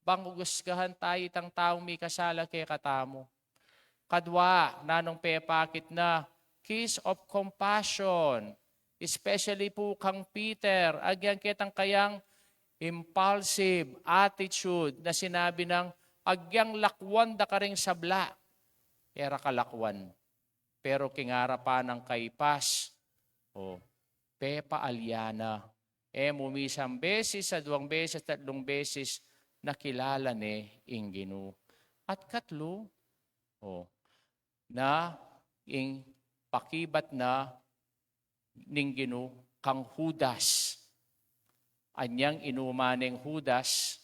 Bang ugusgahan tayo itang taong mikasala kaya katamo. Kadwa, nanong pepakit na, kiss of compassion, especially po kang Peter, agyan kitang kayang impulsive attitude na sinabi ng agyang lakwan da ka ring sabla. Era kalakwan. Pero kingara pa ng kaipas. Pepa Aliana. Mumisang beses, sa 2 beses, 3 beses, nakilala ni ing Ginoo. At katlo, na ing pakibat na ning Ginoo kang Judas. Anyang inumaneng Judas,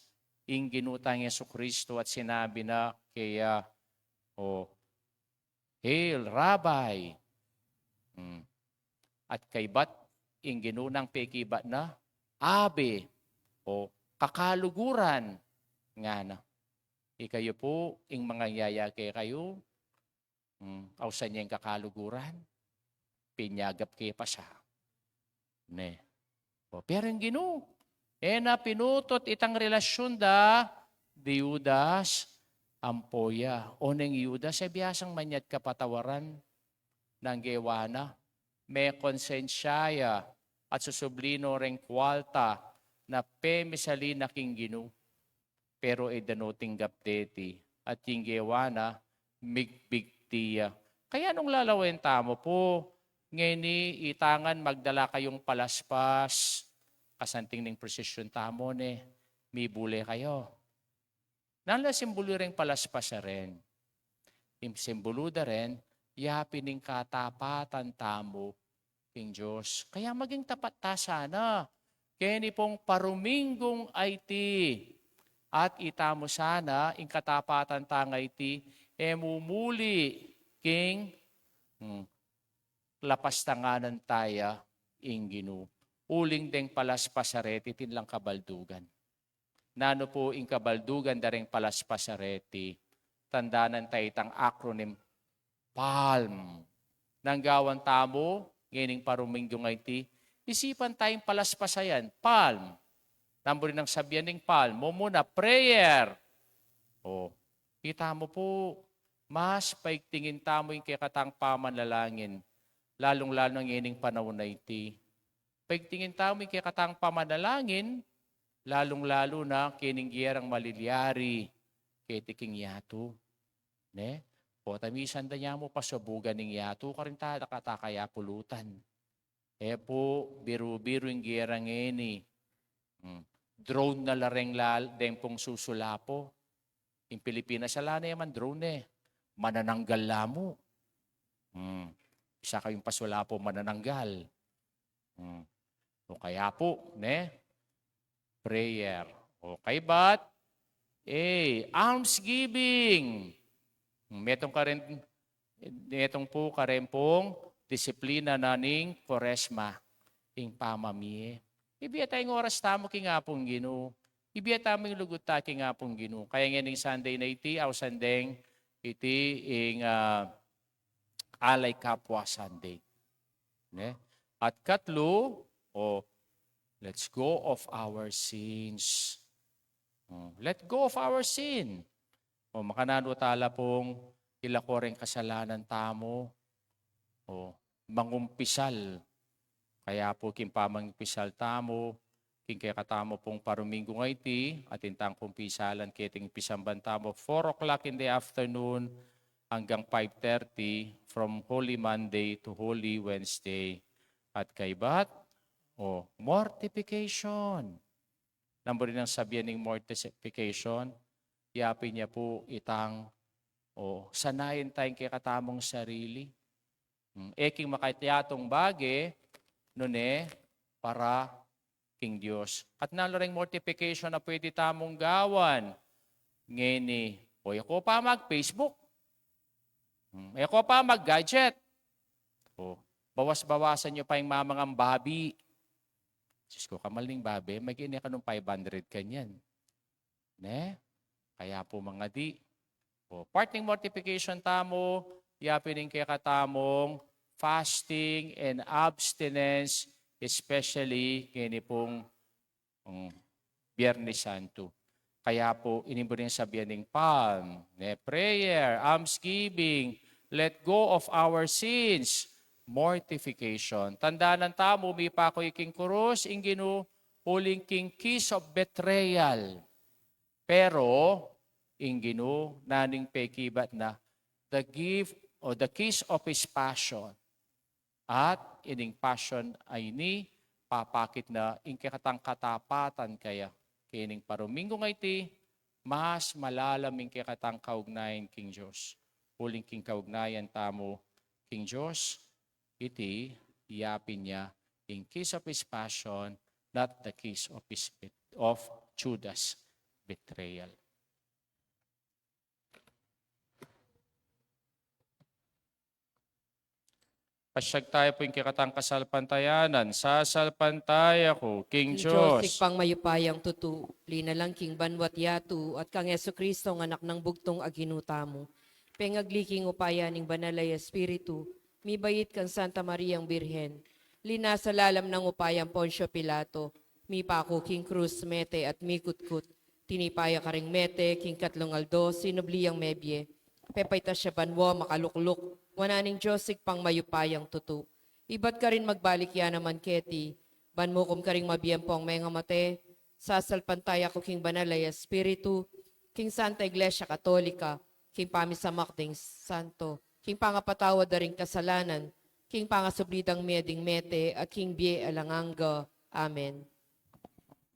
ing ginutang Jesucristo at sinabi na kaya, Hail, Rabbi! At kaybat, ing ginunang pekibat na, Abe, kakaluguran, nga na. Ikayo po, ing mga yayake kayo, ausan niya yung kakaluguran, pinyagap kayo pa siya. Ne. Pero yung Ginoo, na pinutot itang relasyon da, di Judas, ampoya. O neng Judas, biyasang manyat kapatawaran ng gewana, may konsensyaya at susublino ring kwalta na pemisali na king Ginoo. Pero danoting gapdeti at yung gewana, migbigtiya. Kaya nung lalawin tamo po, ngeni itangan magdala kayong palaspas, kasanting ning prosesyon tamo may bule kayo. Nala simbolo rin palaspas rin. Simbolo da rin, yapi ning katapatan tamo king Diyos. Kaya maging tapat ta sana. Kaya pong paruminggong IT at itamo sana ing katapatan tangay ti mumuli king lapastanganan taya ing Ginoo. Uling deng palaspasareti tinlang kabaldugan. Nano po ing kabaldugan daring palaspasareti. Tandanan tayo itang acronym PALM. Nanggawan tamo, ngayon paruminggong IT, isipan tayong palaspasayan, PALM. Namburin ng sabihan ng PALM, mo muna, prayer. Kita mo po, mas paigtingin tamo yung kikatang pamanlalangin, lalong-lalo ng ining panahon na iti. Paigtingin tamo yung kikatang pamanlalangin, lalong-lalo na kininggirang maliliari, kitiking yato. Ne? Tamisan da niya mo pasubugan ng yato, karintada katakaya pulutan. Po, biru-biru yung girang ini. Drone na lareng deng pong susulapo. Yung Pilipinas, ala na yaman drone manananggal lamo. Isa kayong pasulapo manananggal. Kaya po, prayer. Okay, but, almsgiving. Metong po karempong disiplina na ning Koresma, ing pamami. Ibiya tayong oras tamo king apong Ginoo. Ibiya tamo yung lugut ta king apong Ginoo. Kaya nga ning Sunday na iti, aw sandeng iti ing alay kapwa Sunday. Ne? At katlo, let's go of our sins. Let go of our sin. Makanano tala pong ilakoreng kasalanan tamo. Mangumpisal. Kaya po kimpamangpisal tamo, kaya katamo pong paruminggo nga iti, at intang kumpisalan kiting pisamban tamo, 4 o'clock in the afternoon hanggang 5:30 from Holy Monday to Holy Wednesday. At kaybat, mortification. Number rin ang sabihan ng mortification, yapin niya po itang, sanayin tayong kikatamong sarili. Eking makatiyatong bage, para king Diyos. At naloring mortification na pwede tamong gawan. Ngeni, ako pa mag-Facebook. Ako pa mag-gadget. Bawas-bawasan nyo pa yung mamangang babi. Diyos ko, kamaling babi, mag-ini ka nung 500 kanyan. Ne? Kaya po mga di. Part ng mortification tamo, yapining kaya katamong fasting and abstinence, especially kini pong Biyernes Santo. Kaya po, inimbo rin sabihan ng palm, prayer, almsgiving, let go of our sins, mortification. Tandaan ng tamo, may pa ko iking kurus, ing Ginoo, huling king kiss of betrayal. Pero, ing Ginoo, naning pekibat na, the gift or the kiss of His passion. At ining passion ay ni papakit na inkakatang katapatan kaya. Kining paruminggo nga iti, mas malalaming kikatang kaugnayan king Diyos. Huling king kaugnayan tamo king Diyos, iti iyapin niya in kiss of His passion, not the kiss of Judas' betrayal. Pasyag tayo po yung kikatang kasalpantayanan. Sasalpantay ako, King Diyos. Ikpang mayupayang tutu, linalang king banwat yatu, at kang Yesu Kristo ng anak ng bugtong aginuta mo. Pengagliking upaya ning banalay espiritu, mibayit kang Santa Mariang Birhen. Lina sa lalam ng upayang Poncio Pilato, mi pako king Cruz Mete at mikutkut. Tinipaya ka ring Mete, king Katlong Aldo, sinubliyang mebye. Pepayta siya banwo, makalukluk. Wananing Diyosik pang mayupayang tutu. Iba't ka rin magbalik yan naman keti. Banmukom ka rin mabiyempong mga mate. Sasalpantay ako king banalay espiritu. King Santa Iglesia Katolika. King pamisamak ding santo. King pangapatawad na rin kasalanan. King pangasublidang meding mete. At king bie alanganga. Amen.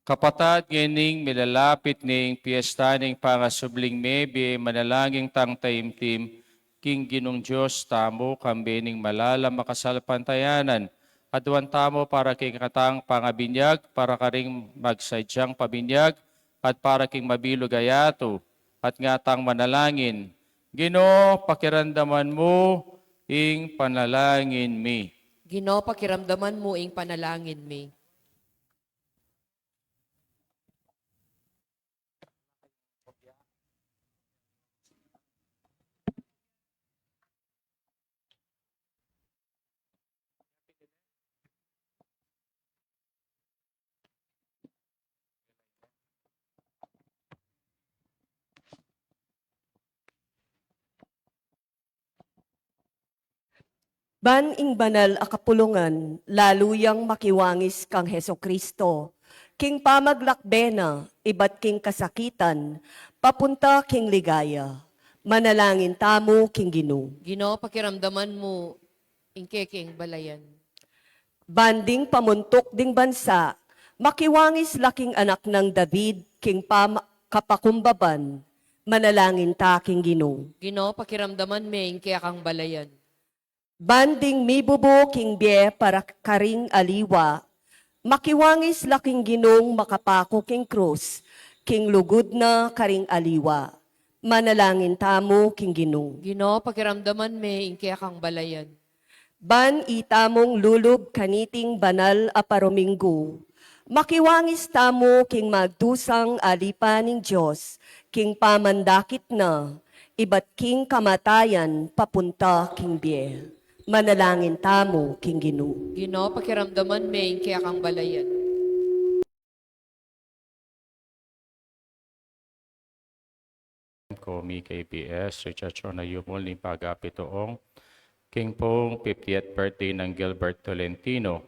Kapatad ngening milalapit ning piyesta ning pangasubling mebe manalangin tang taimtim. King Ginong Diyos, tamo, kambening malalam makasalpantayanan. Aduan tamo para king katang pangabinyag, para karing magsadyang pabinyag, at para king mabilugayato, at ngatang manalangin. Ginoo, pakiramdaman mo, ing panalangin mi. Ginoo, pakiramdaman mo ing panalangin mi. Ban ing banal a kapulungan, laluyang makiwangis kang Heso Kristo. King pamaglakbena, iba't king kasakitan, papunta king ligaya. Manalangin tamo king Ginoo. Ginoo, pakiramdaman mo ing keking balayan. Banding pamuntok ding bansa, makiwangis laking anak ng David, king kapakumbaban, manalangin ta king Ginoo. Ginoo, pakiramdaman me ing kekang balayan. Banding mibubo king bie para karing aliwa, makiwangis laking Ginong makapako king krus, king lugod na karing aliwa. Manalangin tamo, King Ginoo. Ginoo, pakiramdaman me, ingkaya kang balayan. Ban itamong lulub kaniting banal a parominggo. Makiwangis tamo king magdusang alipan ning Diyos, king pamandakit na, iba't king kamatayan papunta king biye. Manalangin tamo, King Ginoo. Ginoo, pakiramdaman me, ingkaya kang balayan. Komi KPS, Richard Chona Yumol ni Pagapitoong, King Pong 50th birthday ng Gilbert Tolentino,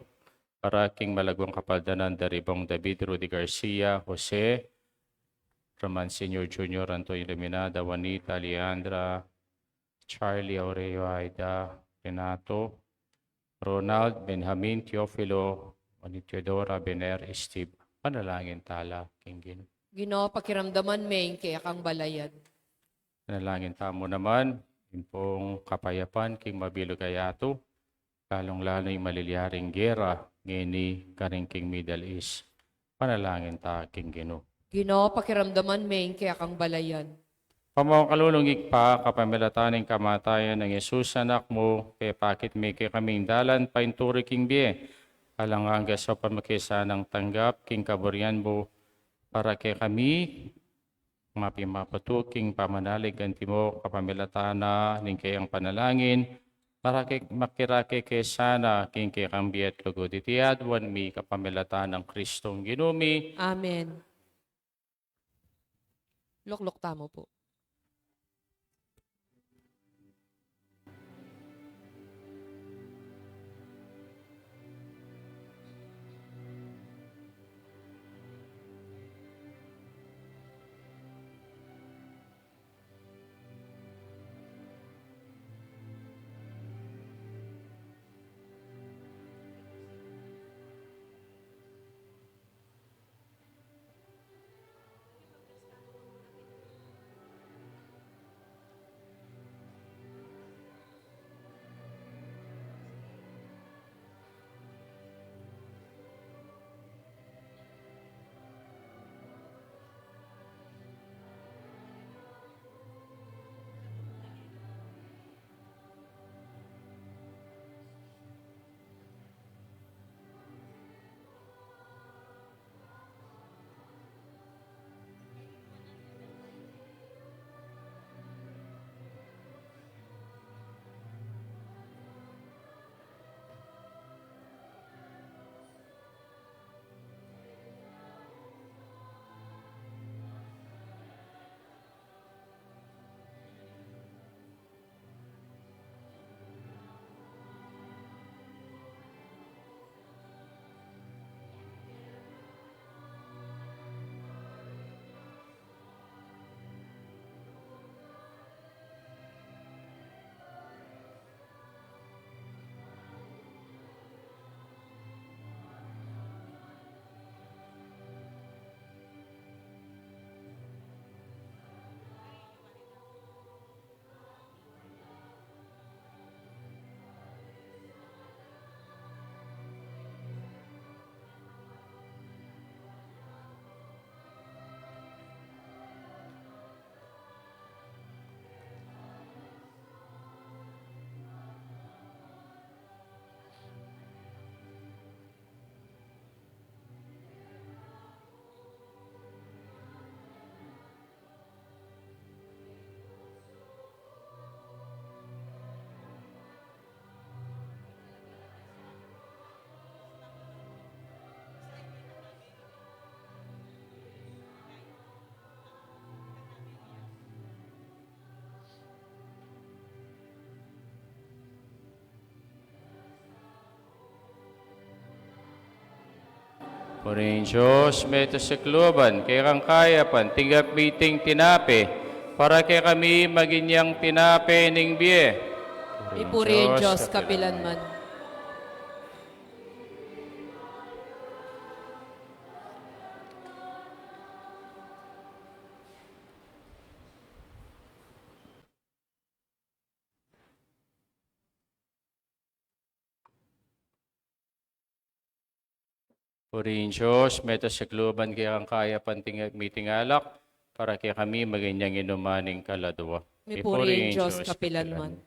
para King Malagong Kapaldanan, Daribong David, Rudy Garcia, Jose, Roman Senior Junior, Antonio Leminada, Juanita, Leandra, Charlie Aureo Aida, Renato, Ronald, Benjamin, Teofilo, Teodora, Bener, Steve. Panalangin tala, King Ginoo. Ginoo, pakiramdaman me, ingkaya kang balayan. Panalangin tamo naman, yung pong kapayapan, King Mabilo Gayato, lalong-lalo yung malilyaring gera, ngini karing King Middle East. Panalangin ta, King Ginoo. Ginoo, pakiramdaman me, ingkaya kang balayan. Pamawang kalulungig pa, kapamilataning kamatayan ng Yesus anak mo, kaya pakit may kay kaming dalan, painturi King Bie, alanganga sa pamakisa ng tanggap, King Kaburian mo, para kay kami, mapimapatuking pamanalig ganti mo, kapamilatana, ning kayang panalangin, para kay makirake kay sana, King kay kambi at lugod itiad, wan mi kapamilatan ng Kristong ginumi. Amen. Luklok tamo po. Purihin Diyos, meto sa kluban, kay kang kaya pan, tingap biting tinape, para kay kami maginyang tinape ning biye. Ipurihin Diyos, kapilan man. Purihin Diyos, meto sa kluban, kay kang kaya pan, tingap miting alak, para kay kami maganyang inumaning kaladwa. Mipuri ang Diyos kapilanman.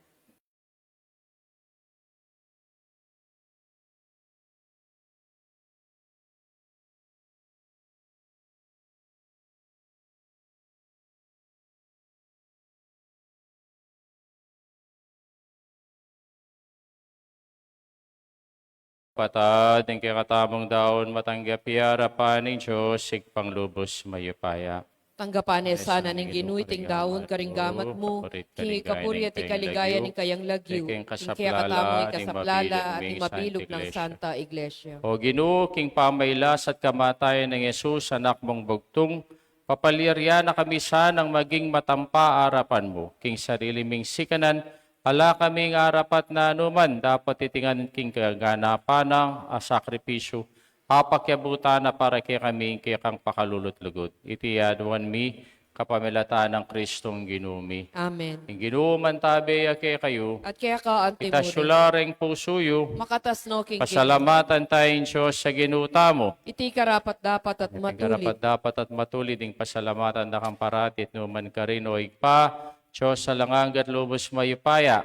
Patad ng kakatamong daon matanggap harapan ng Diyos, sigpang lubos mayupaya. Tanggapan sana ng ginuiting daon karinggamat mo, kingi kapuri at ikaligaya ng kayang lagyo, king kaya katamong ikasaplala at imabilog ng Santa Iglesia. O Ginoo, king pamaylas at kamatayan ng Yesus, anak mong bugtong, papalirya na kami sanang maging matampa harapan mo, king sarili ming sikanan, ala kaming arapat na anuman, dapat titingan king kaganapan ng sakripisyo, apakyabutan na para kay kami kay kang pakalulot-lugod. Itiyaduan mi, kapamilata ng Kristong ginumi. Amen. Ang ginuman tabi kay kayo, At kaya ka, Ante Muri, itasyulareng pusuyo, makatasno king pasalamatan tayong Diyos sa ginuta mo. iti karapat dapat at Karapat matulit. dapat at matulid ng pasalamatan na kang paratit numan ka rin o igpa, Diyos sa langanggat lubos mayupaya.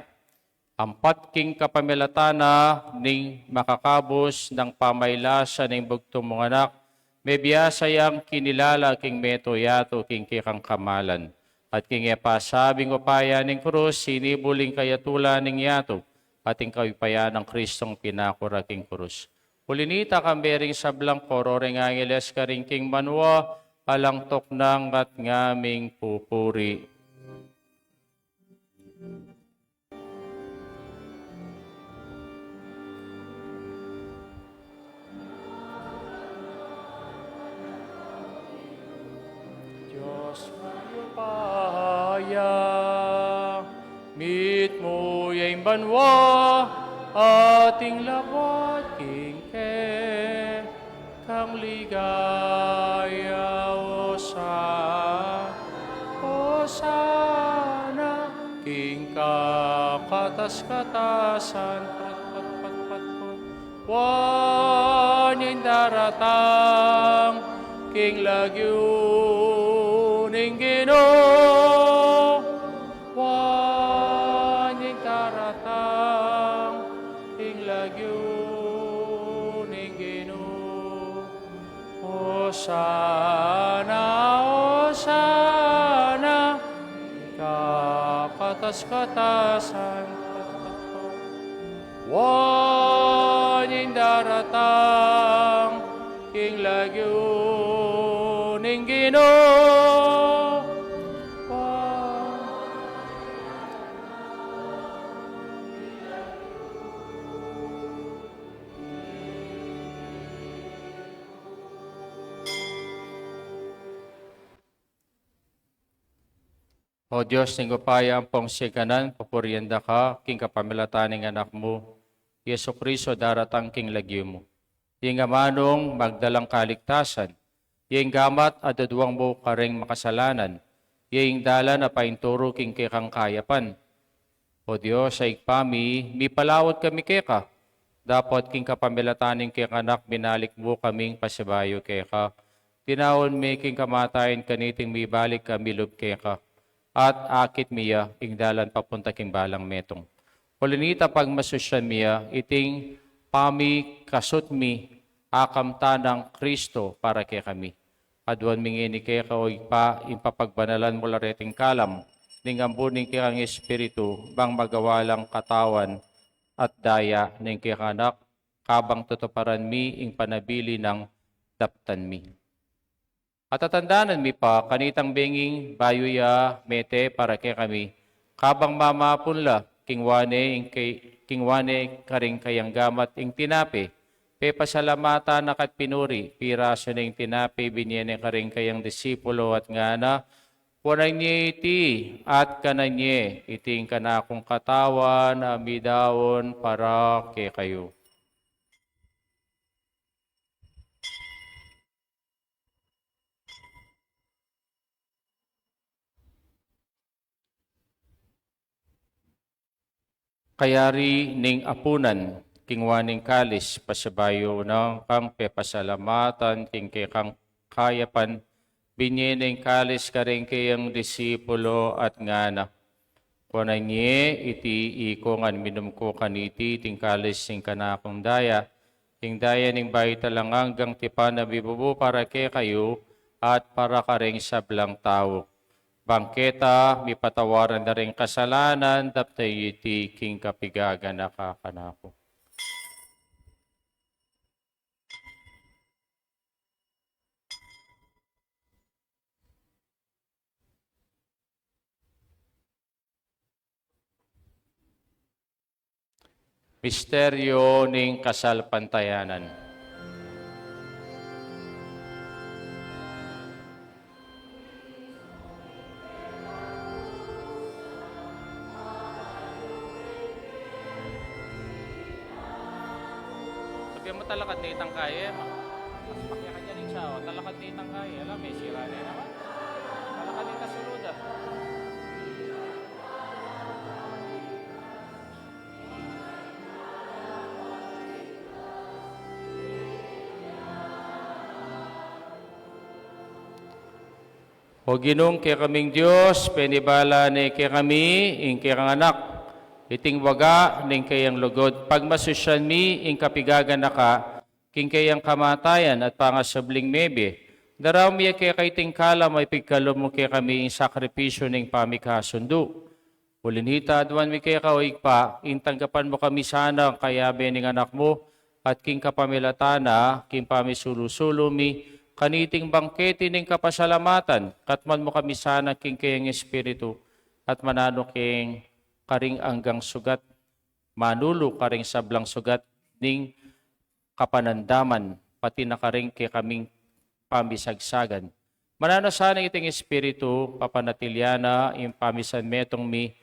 Ampat king kapamilatana ning makakabos ng pamaylasa ng bugtong mga anak, may biyasayang kinilala king meto yato king kikang kamalan. At king epasabing upaya ng krus, sinibuling kayatula ng yato, at ing kawipaya ng Kristong pinakura king krus. Pulinita kambering sa blangkor, oreng angeles ka ring king manwa, alang toknang at ngaming pupuri. Diyos mayupaya, mit mo yung banwa, ating labot kingke, kang ligaya o sana, king kakatas-katasan, pat wanyin daratang, king lagyo ning Ginoo, wanyin daratang, king lagyo ning Ginoo. O sana, kakatas-katasan, wanyin daratang, king lagyo ning Ginoo. O Diyos, ning upaya ang pong sikanan, papurianda ka, king kapamilatan ng anak mo, Yesu Kristo daratang king lagyo mo. Yung amanong magdalang kaligtasan, yung gamat at daduwang mo karing makasalanan, yung dala na painturo king kekang kayapan. O Diyos, sa ikpami, mi palawat kami keka, dapat king kapamilataning king anak binalik mo kaming pasibayo keka. Tinawon mi king kamatayin kaniting mi balik kami lub keka. At akit miya, ing dalan papunta king balang metong. Polinita pag masusyan miya, iting pami kasut mi, akam tanang Kristo para kay kami. Aduan mingini kay ka o ipapagbanalan mo lareting kalam, ning ambuning kay Espiritu, bang magawalang katawan at daya ning kay anak, kabang tutuparan mi, ing panabili ng daptan mi. At tatandanan mi pa, kanitang benging bayoya mete para kay kami, kabang mamapunla, kingwane karing kayang gamat ing tinape, pe pasalamata nakat pinuri, piraso ning tinape, binyene karing kayang disipulo at ngana, wanay iti at kananye, iting kanakong katawan, amidawon para kay kayo. Kayari ning apunan, kingwaning kalis, pasabayo ng kang pepasalamatan, king kang kayapan, Binyineng kalis ka rin kayang disipulo at ngana. Kunanye iti ikongan minum ko kaniti tingkalis sing kanakong daya. Ting daya ning bayi talanganggang tipan na bibubu para kay kayo at para ka rin sablang tao. Bangketa, mi patawaran na rin kasalanan, daptay iti king kapigaga na kakanako. Misteryo ning kasalpantayanan. Sabihan mo talakad na itang kaya, mas pakyakan niya rin siya. Talakad na itang kaya, alam, may sira na naman. Talakad na itang suluda. O ginong kaya kaming Diyos, penibala ni kaya kami, ing kaya anak, iting waga, ning kayang lugod, pagmasusyan mi, ing kapigaga na ka, king kayang kamatayan at pangasabling mebe, daraw miya kaya kay tingkala, may pigkalom mo kaya kami, ing sakripisyo ning pamikasundo. Ulinhita, aduan mi kaya kaoig pa, ing tanggapan mo kami sana, ang kayabe ning anak mo, at king kapamilatana, king pamisulusulo mi, kaniting bangkete ning kapasalamatan, katman mo kami sana king kayang espiritu, at manano king karing anggang sugat, manulo karing sablang sugat, ning kapanandaman, pati na karing kay kaming pamisagsagan. Manano sana iting espiritu, papanatilyana, yung pamisan metong mi,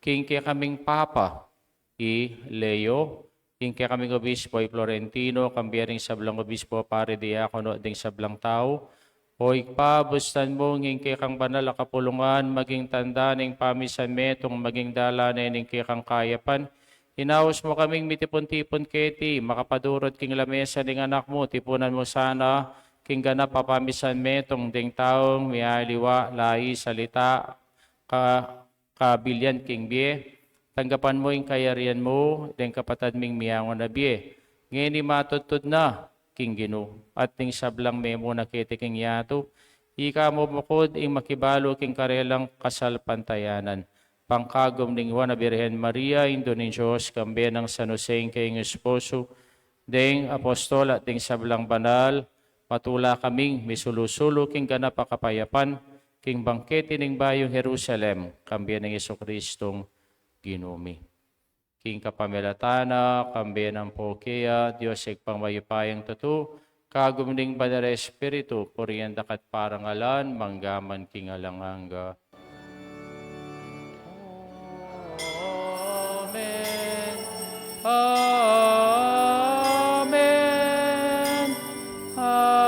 king kay kaming papa, i Leo, king kaya kaming obispo ay Florentino, kambiyaring sablang obispo, pare diakono, ding sablang tao. O ikpabustan mo, nging kaya kang banal kapulungan, maging tanda ng pamisan metong, maging dala na ng kaya kang kayapan. Hinaos mo kaming mitipon-tipon keti, makapadurot king lamesa ng anak mo, tipunan mo sana, king ganap papamisan metong, ding taong, mialiwa, lai, salita, kabilyan king bie. Tanggapan mo yung kayarian mo, den kapatad ming miyangon na biye. Ngayon ni matutod na, king Gino, at ning sablang memo na kiti king yato, ika mo bukod ing makibalo king karelang kasalpantayanan. Pangkagom ning Juana Birhen Maria, indo ning Diyos, kambe ng San Jose king esposo, ding apostol at ding sablang banal, matula kaming misulusulo king ganap kapayapan, king bangkete ning bayong Jerusalem, kambe ng Jesucristong Ginumi. King kapamilatana, kambe ng Pokea, Diyos pangmayupayang tutu, kagumning banal espiritu, puriyan dakat parangalan, manggaman king alanganga. Amen. Amen. Amen.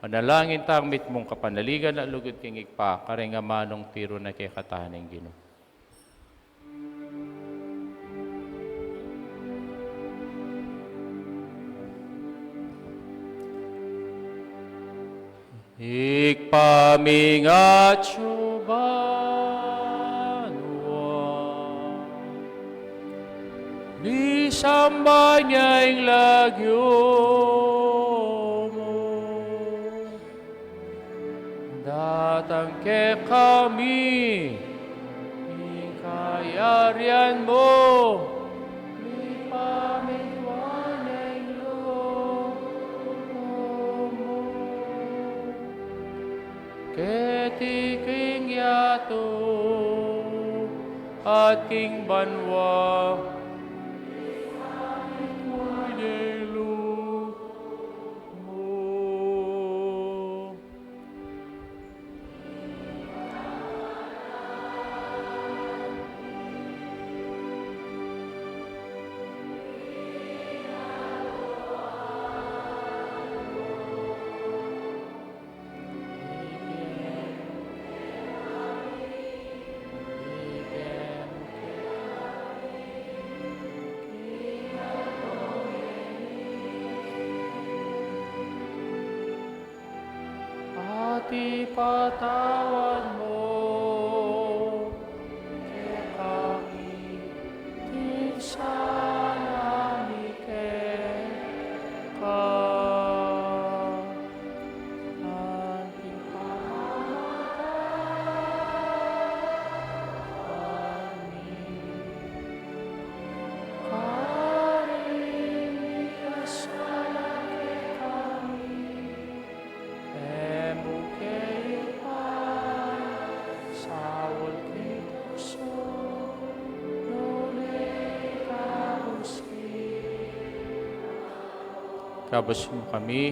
Manalangin tangmit mong kapanaligan at lugod king ikpa, karenga manong tiro na kay kataning Ginoo. Ikpamingat banwa, ni samba niya'y lagyo mo, datang ke kami, ikayarian mo, ni pamitwan ay ketiking yato at king banwa, Nelo mo. ipatawad mo kami tigsala ni ka at kabos mo kami,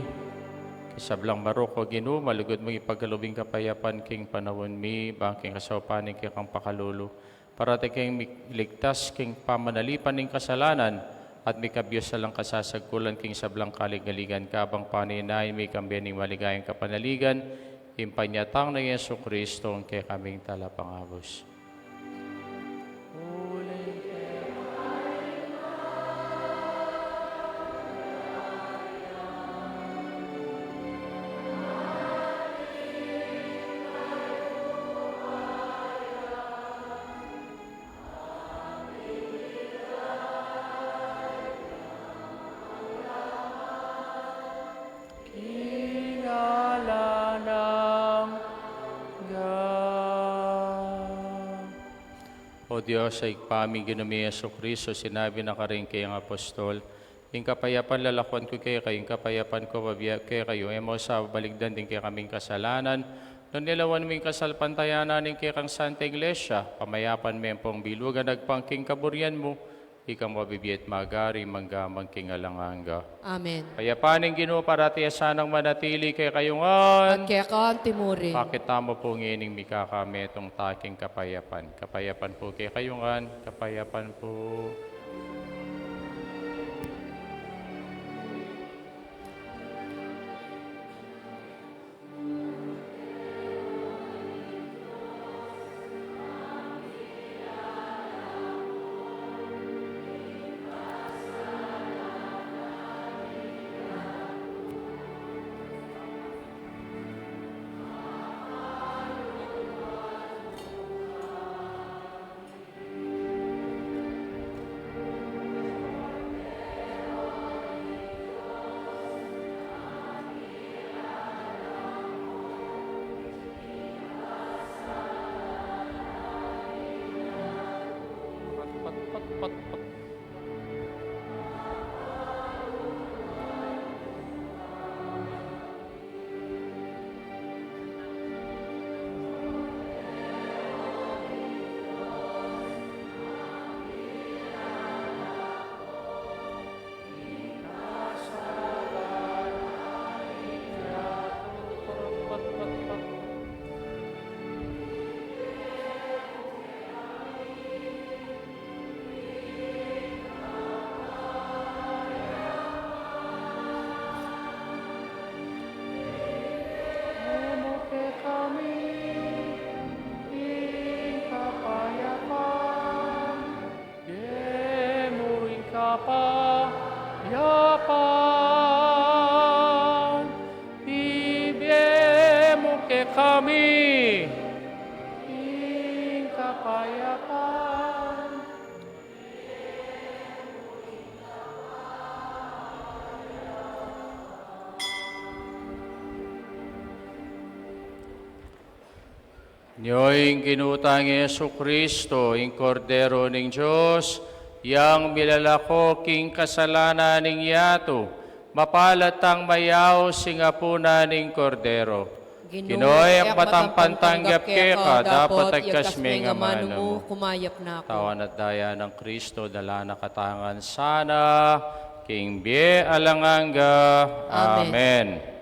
kisablang maroko Ginoo, malugod mong ipagkalubing kapayapan king panawon mi, bangking kasawapaning kang pakalulu, para king ligtas king pamanalipan ning kasalanan, at may kabiyos sa lang kasasagkulan king sablang kaligaligan kabang paninay may kambiyan ning maligayang kapanaligan, impanyatang na Yesu Kristo ang kay kaming talapangabos. O Diyos, sa ikpaming ginumi Yesu Kristo, sinabi na ka rin kayong apostol, yung kapayapan lalakwan ko kayo, kayong kapayapan ko mabiyag kayo, emo sa baligdan din kayo kaming kasalanan, nung nilawan mo yung kasalpantayanan ng kay kang Santa Iglesia, pamayapan mo yung pong bilugan, nagpangking kaburian mo, ikang mabibiyat magari, manggamang king alanganga. Amen. Payapaning Ginoo para tiyasanang manatili kay kayungan. At kaya ka ang timuri. Pakita mo po ngining mikakami itong taking kapayapan. Kapayapan po kay kayungan, kapayapan po. Kapayapan, ibigay mo kay kami, ing kapayapan. Niyo'y ginutang Yesu Kristo, ing kordero ng Diyos, yang milalako king kasalanan ning yato, mapalatang mayaw singapuna ning kordero. Ginoy ang patampantanggap ka, dapat agkas may nga mano mo. Kumayap na ako. Tawan at daya ng Kristo, dala na katangan sana, king bie alanganga. Amen.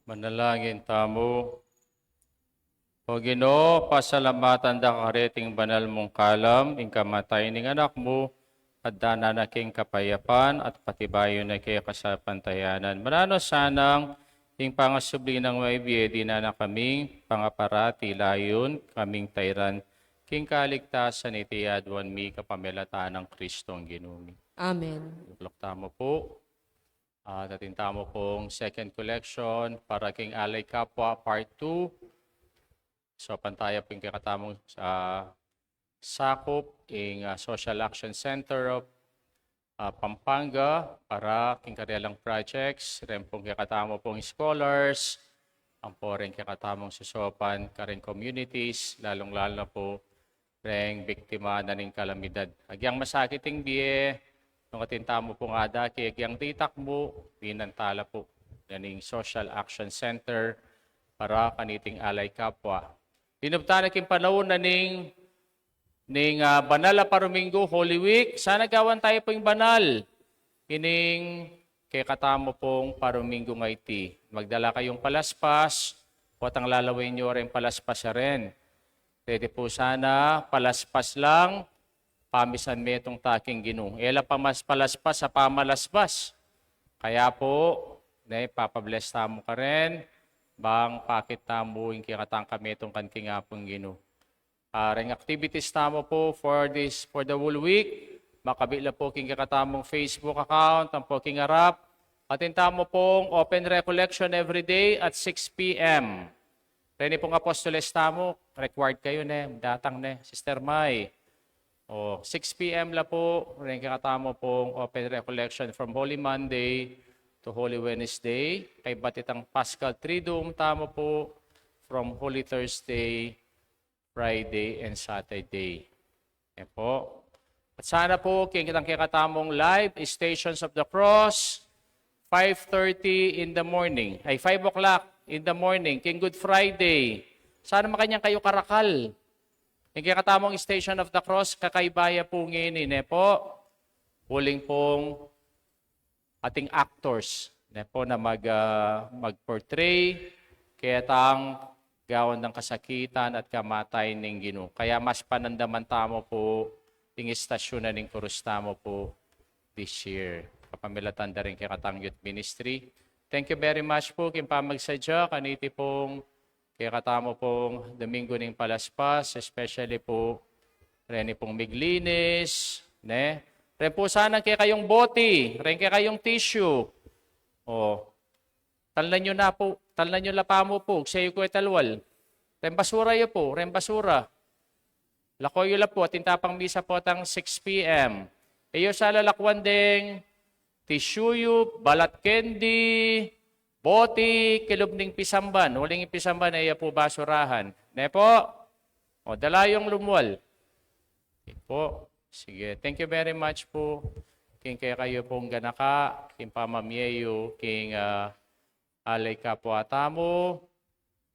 Manalangin tamo. O Ginoo, pasalamatan da kariting banal mong kalam, ing kamatay ning anak mo, at dana na king kapayapan at patibayo na kay kasapantayanan. Manano sanang ing pangasubli ng maibiye, di na kaming pangaparati layon, kaming tayran, king kaligtasan iti adwan mi kapamilata ng Kristong ginumi. Amen. Luklokta mo po. At atinta mo pong second collection para king Alay Kapwa Part 2. So pantaya po yung kakatamong sa sakop ing Social Action Center of Pampanga para king karilang projects. Ren pong kakatamo pong scholars. Ang po rin kakatamong susopan karing communities, lalong-lalo na po ring biktima na ning kalamidad. Agyang masakiting biye, nung atintamo pong adaki, agyang titak mo, pinantala po ning Social Action Center para kaniting Alay Kapwa. Dinubta na king panahon na ning banal na Paromingo, Holy Week. Sana gawan tayo po yung banal. Ining kay katamo pong Paromingo nga iti. Magdala kayong palaspas, o ang lalawin nyo rin palaspas rin. Pwede po sana palaspas lang, pamisan me itong taking Ginoo. Ela pa mas palaspas sa pamalaspas. Kaya po, papabless tamo ka rin. Bang pakit tamo yung kikatang kami itong kanking apong Ginoo. Ring activities tamo po for the whole week. Makabila po king kikatamong Facebook account, ang po king harap. Atin tamo pong open recollection every day at 6 p.m. Reni pong apostoles tamo, required kayo datang Sister Mai. 6 p.m. la po, rin kikatamo pong open recollection from Holy Monday to Holy Wednesday. Kay batitang Paschal Triduum tamo po from Holy Thursday, Friday, and Saturday. Yan po. At sana po, kitang kikatamong live Stations of the Cross, 5:30 in the morning. Ay, 5 o'clock in the morning, King Good Friday. Sana makanyang kayo karakal. Yung kikatamong Station of the Cross, kakaibaya po nginin. Po, huling pong ating actors na mag-portray kaya tang gawan ng kasakitan at kamatay ng Ginoo. Kaya mas panandaman tamo po ting istasyon na ning kurus tamo po this year. Kapamilatan da rin kay Katang Youth Ministry. Thank you very much po kin pamagsadya kaniti pong kay katamo pong Domingo ning Palaspas, especially po reni pong miglinis, Ren po sana kay kayong boti, ren kay kayong tissue. Talan nyo na po, talan nyo lapa mo po, sayo ko italwal. Ren basura yo po, ren basura. Lakoy la po, tintapang misa po tang 6 p.m. Iyo sa lalakwan ding tissue yo, balat candy, boti, kilubning pisamban. Huling pisamban ay po basurahan. Po, dalayong lumwal. Po. Sige, thank you very much po. King kaya kayo pong ganaka, king pamamyeyo, king Alay Kapwa tamo.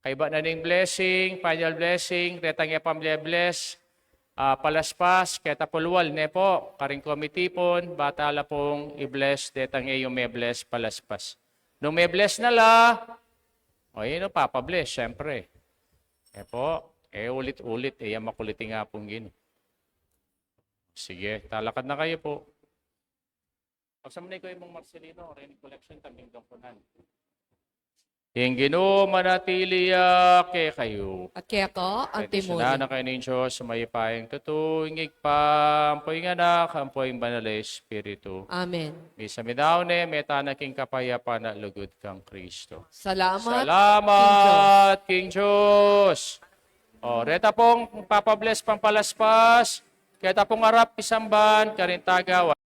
Kay ba na ning blessing, final blessing, retang ya pamilya bless, palaspas, kaya tapulwal, po, karing committee pon, batala pong i-bless, retang yung may bless, palaspas. Nung may bless na la, yun papabless, syempre. Po, ulit-ulit, makulitin nga pong Ginoo. Sige, talakad na kayo po. Pagsamanay ko yung Marcelino, Reni Collection, taming dongkunan. Yung Ginoo manatiliya kay kayo. At kaya ko, ang timuli. Na kayo ng Diyos, sumayipayang tutuingig pa, ampoy nga anak, ampoy ang banal na Espiritu. Amen. Misa midawne, meta na king kapayapa na lugod kang Kristo. Salamat. Salamat, King Diyos. Reta pong papabless pang palaspas, kaya tapong harap isamban, karintaga,